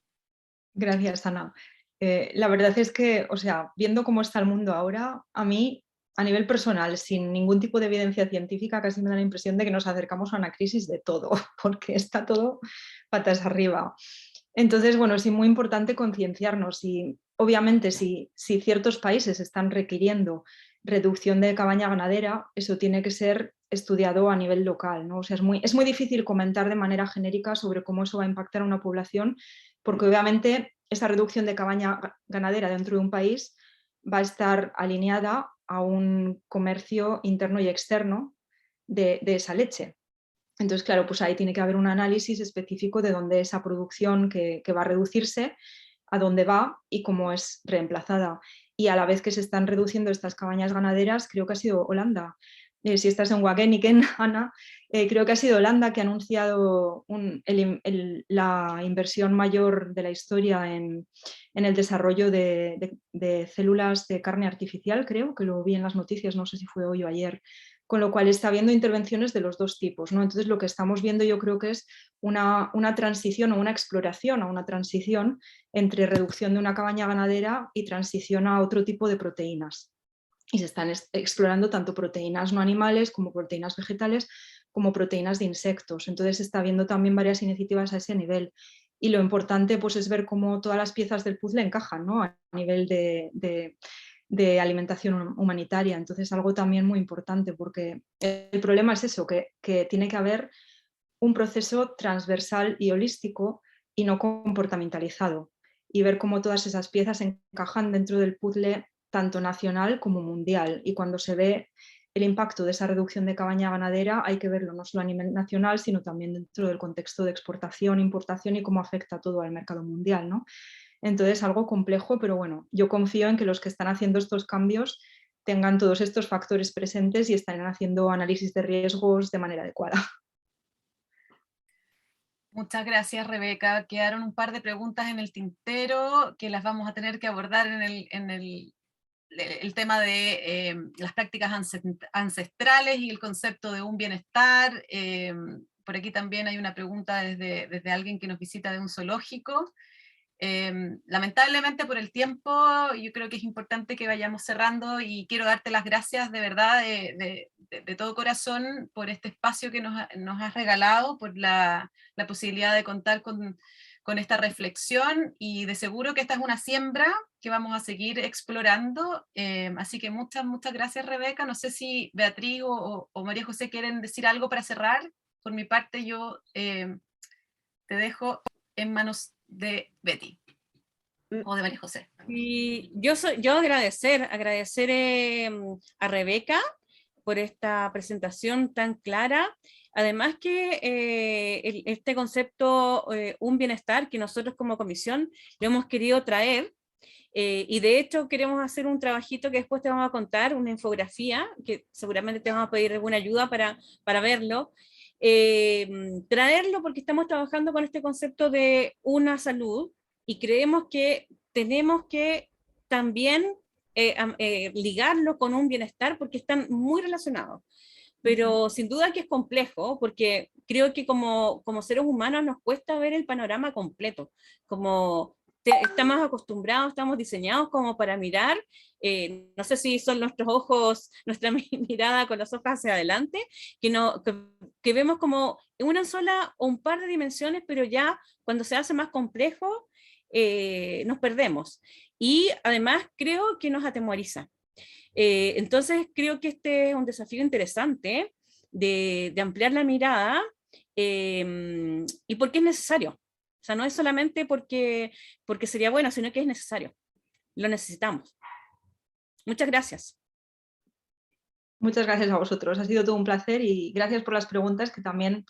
Gracias, Ana. La verdad es que, o sea, viendo cómo está el mundo ahora, a mí, a nivel personal, sin ningún tipo de evidencia científica, casi me da la impresión de que nos acercamos a una crisis de todo, porque está todo patas arriba. Entonces, bueno, es muy importante concienciarnos, y obviamente si ciertos países están requiriendo reducción de cabaña ganadera, eso tiene que ser estudiado a nivel local, ¿no? O sea, es muy difícil comentar de manera genérica sobre cómo eso va a impactar a una población, porque obviamente esa reducción de cabaña ganadera dentro de un país va a estar alineada a un comercio interno y externo de esa leche. Entonces, claro, pues ahí tiene que haber un análisis específico de dónde esa producción que va a reducirse, a dónde va y cómo es reemplazada. Y a la vez que se están reduciendo estas cabañas ganaderas, creo que ha sido Holanda. Si estás en Wageningen, Ana, creo que ha sido Holanda que ha anunciado la inversión mayor de la historia en el desarrollo de células de carne artificial, creo que lo vi en las noticias, no sé si fue hoy o ayer, con lo cual está habiendo intervenciones de los dos tipos, ¿no? Entonces lo que estamos viendo yo creo que es una transición o una exploración a una transición entre reducción de una cabaña ganadera y transición a otro tipo de proteínas. Y se están explorando tanto proteínas no animales como proteínas vegetales como proteínas de insectos. Entonces se está viendo también varias iniciativas a ese nivel. Y lo importante pues, es ver cómo todas las piezas del puzzle encajan, ¿no? A nivel de alimentación humanitaria. Entonces algo también muy importante, porque el problema es eso, que tiene que haber un proceso transversal y holístico y no comportamentalizado, y ver cómo todas esas piezas encajan dentro del puzzle tanto nacional como mundial. Y cuando se ve el impacto de esa reducción de cabaña ganadera, hay que verlo no solo a nivel nacional, sino también dentro del contexto de exportación, importación y cómo afecta todo al mercado mundial, ¿no? Entonces, algo complejo, pero bueno, yo confío en que los que están haciendo estos cambios tengan todos estos factores presentes y estén haciendo análisis de riesgos de manera adecuada. Muchas gracias, Rebeca. Quedaron un par de preguntas en el tintero que las vamos a tener que abordar en el tema de las prácticas ancestrales y el concepto de un bienestar. Por aquí también hay una pregunta desde alguien que nos visita de un zoológico. Lamentablemente por el tiempo yo creo que es importante que vayamos cerrando, y quiero darte las gracias de verdad, de todo corazón, por este espacio que nos has regalado, por la posibilidad de contar con esta reflexión, y de seguro que esta es una siembra que vamos a seguir explorando. Así que muchas gracias, Rebeca. No sé si Beatriz o María José quieren decir algo para cerrar. Por mi parte yo te dejo en manos de Betty o de María José. Y yo agradecer a Rebeca por esta presentación tan clara. Además que este concepto, un bienestar, que nosotros como comisión lo hemos querido traer Y de hecho queremos hacer un trabajito que después te vamos a contar, una infografía, que seguramente te vamos a pedir alguna ayuda para verlo. Traerlo porque estamos trabajando con este concepto de una salud y creemos que tenemos que también ligarlo con un bienestar porque están muy relacionados. Pero sin duda que es complejo, porque creo que como seres humanos nos cuesta ver el panorama completo, como estamos acostumbrados, estamos diseñados como para mirar, no sé si son nuestros ojos, nuestra mirada con los ojos hacia adelante, que vemos como una sola o un par de dimensiones, pero ya cuando se hace más complejo, nos perdemos. Y además creo que nos atemoriza. Entonces creo que este es un desafío interesante de ampliar la mirada y porque es necesario. O sea, no es solamente porque sería bueno, sino que es necesario. Lo necesitamos. Muchas gracias. Muchas gracias a vosotros, ha sido todo un placer y gracias por las preguntas que también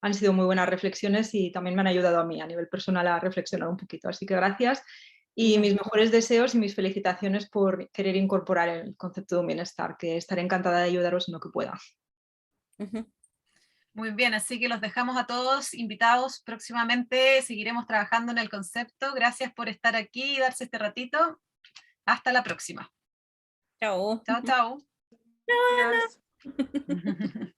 han sido muy buenas reflexiones y también me han ayudado a mí a nivel personal a reflexionar un poquito. Así que gracias y mis mejores deseos y mis felicitaciones por querer incorporar el concepto de un bienestar, que estaré encantada de ayudaros en lo que pueda. Muy bien, así que los dejamos a todos invitados. Próximamente seguiremos trabajando en el concepto. Gracias por estar aquí y darse este ratito. Hasta la próxima. Chao. Chao, chao. Gracias.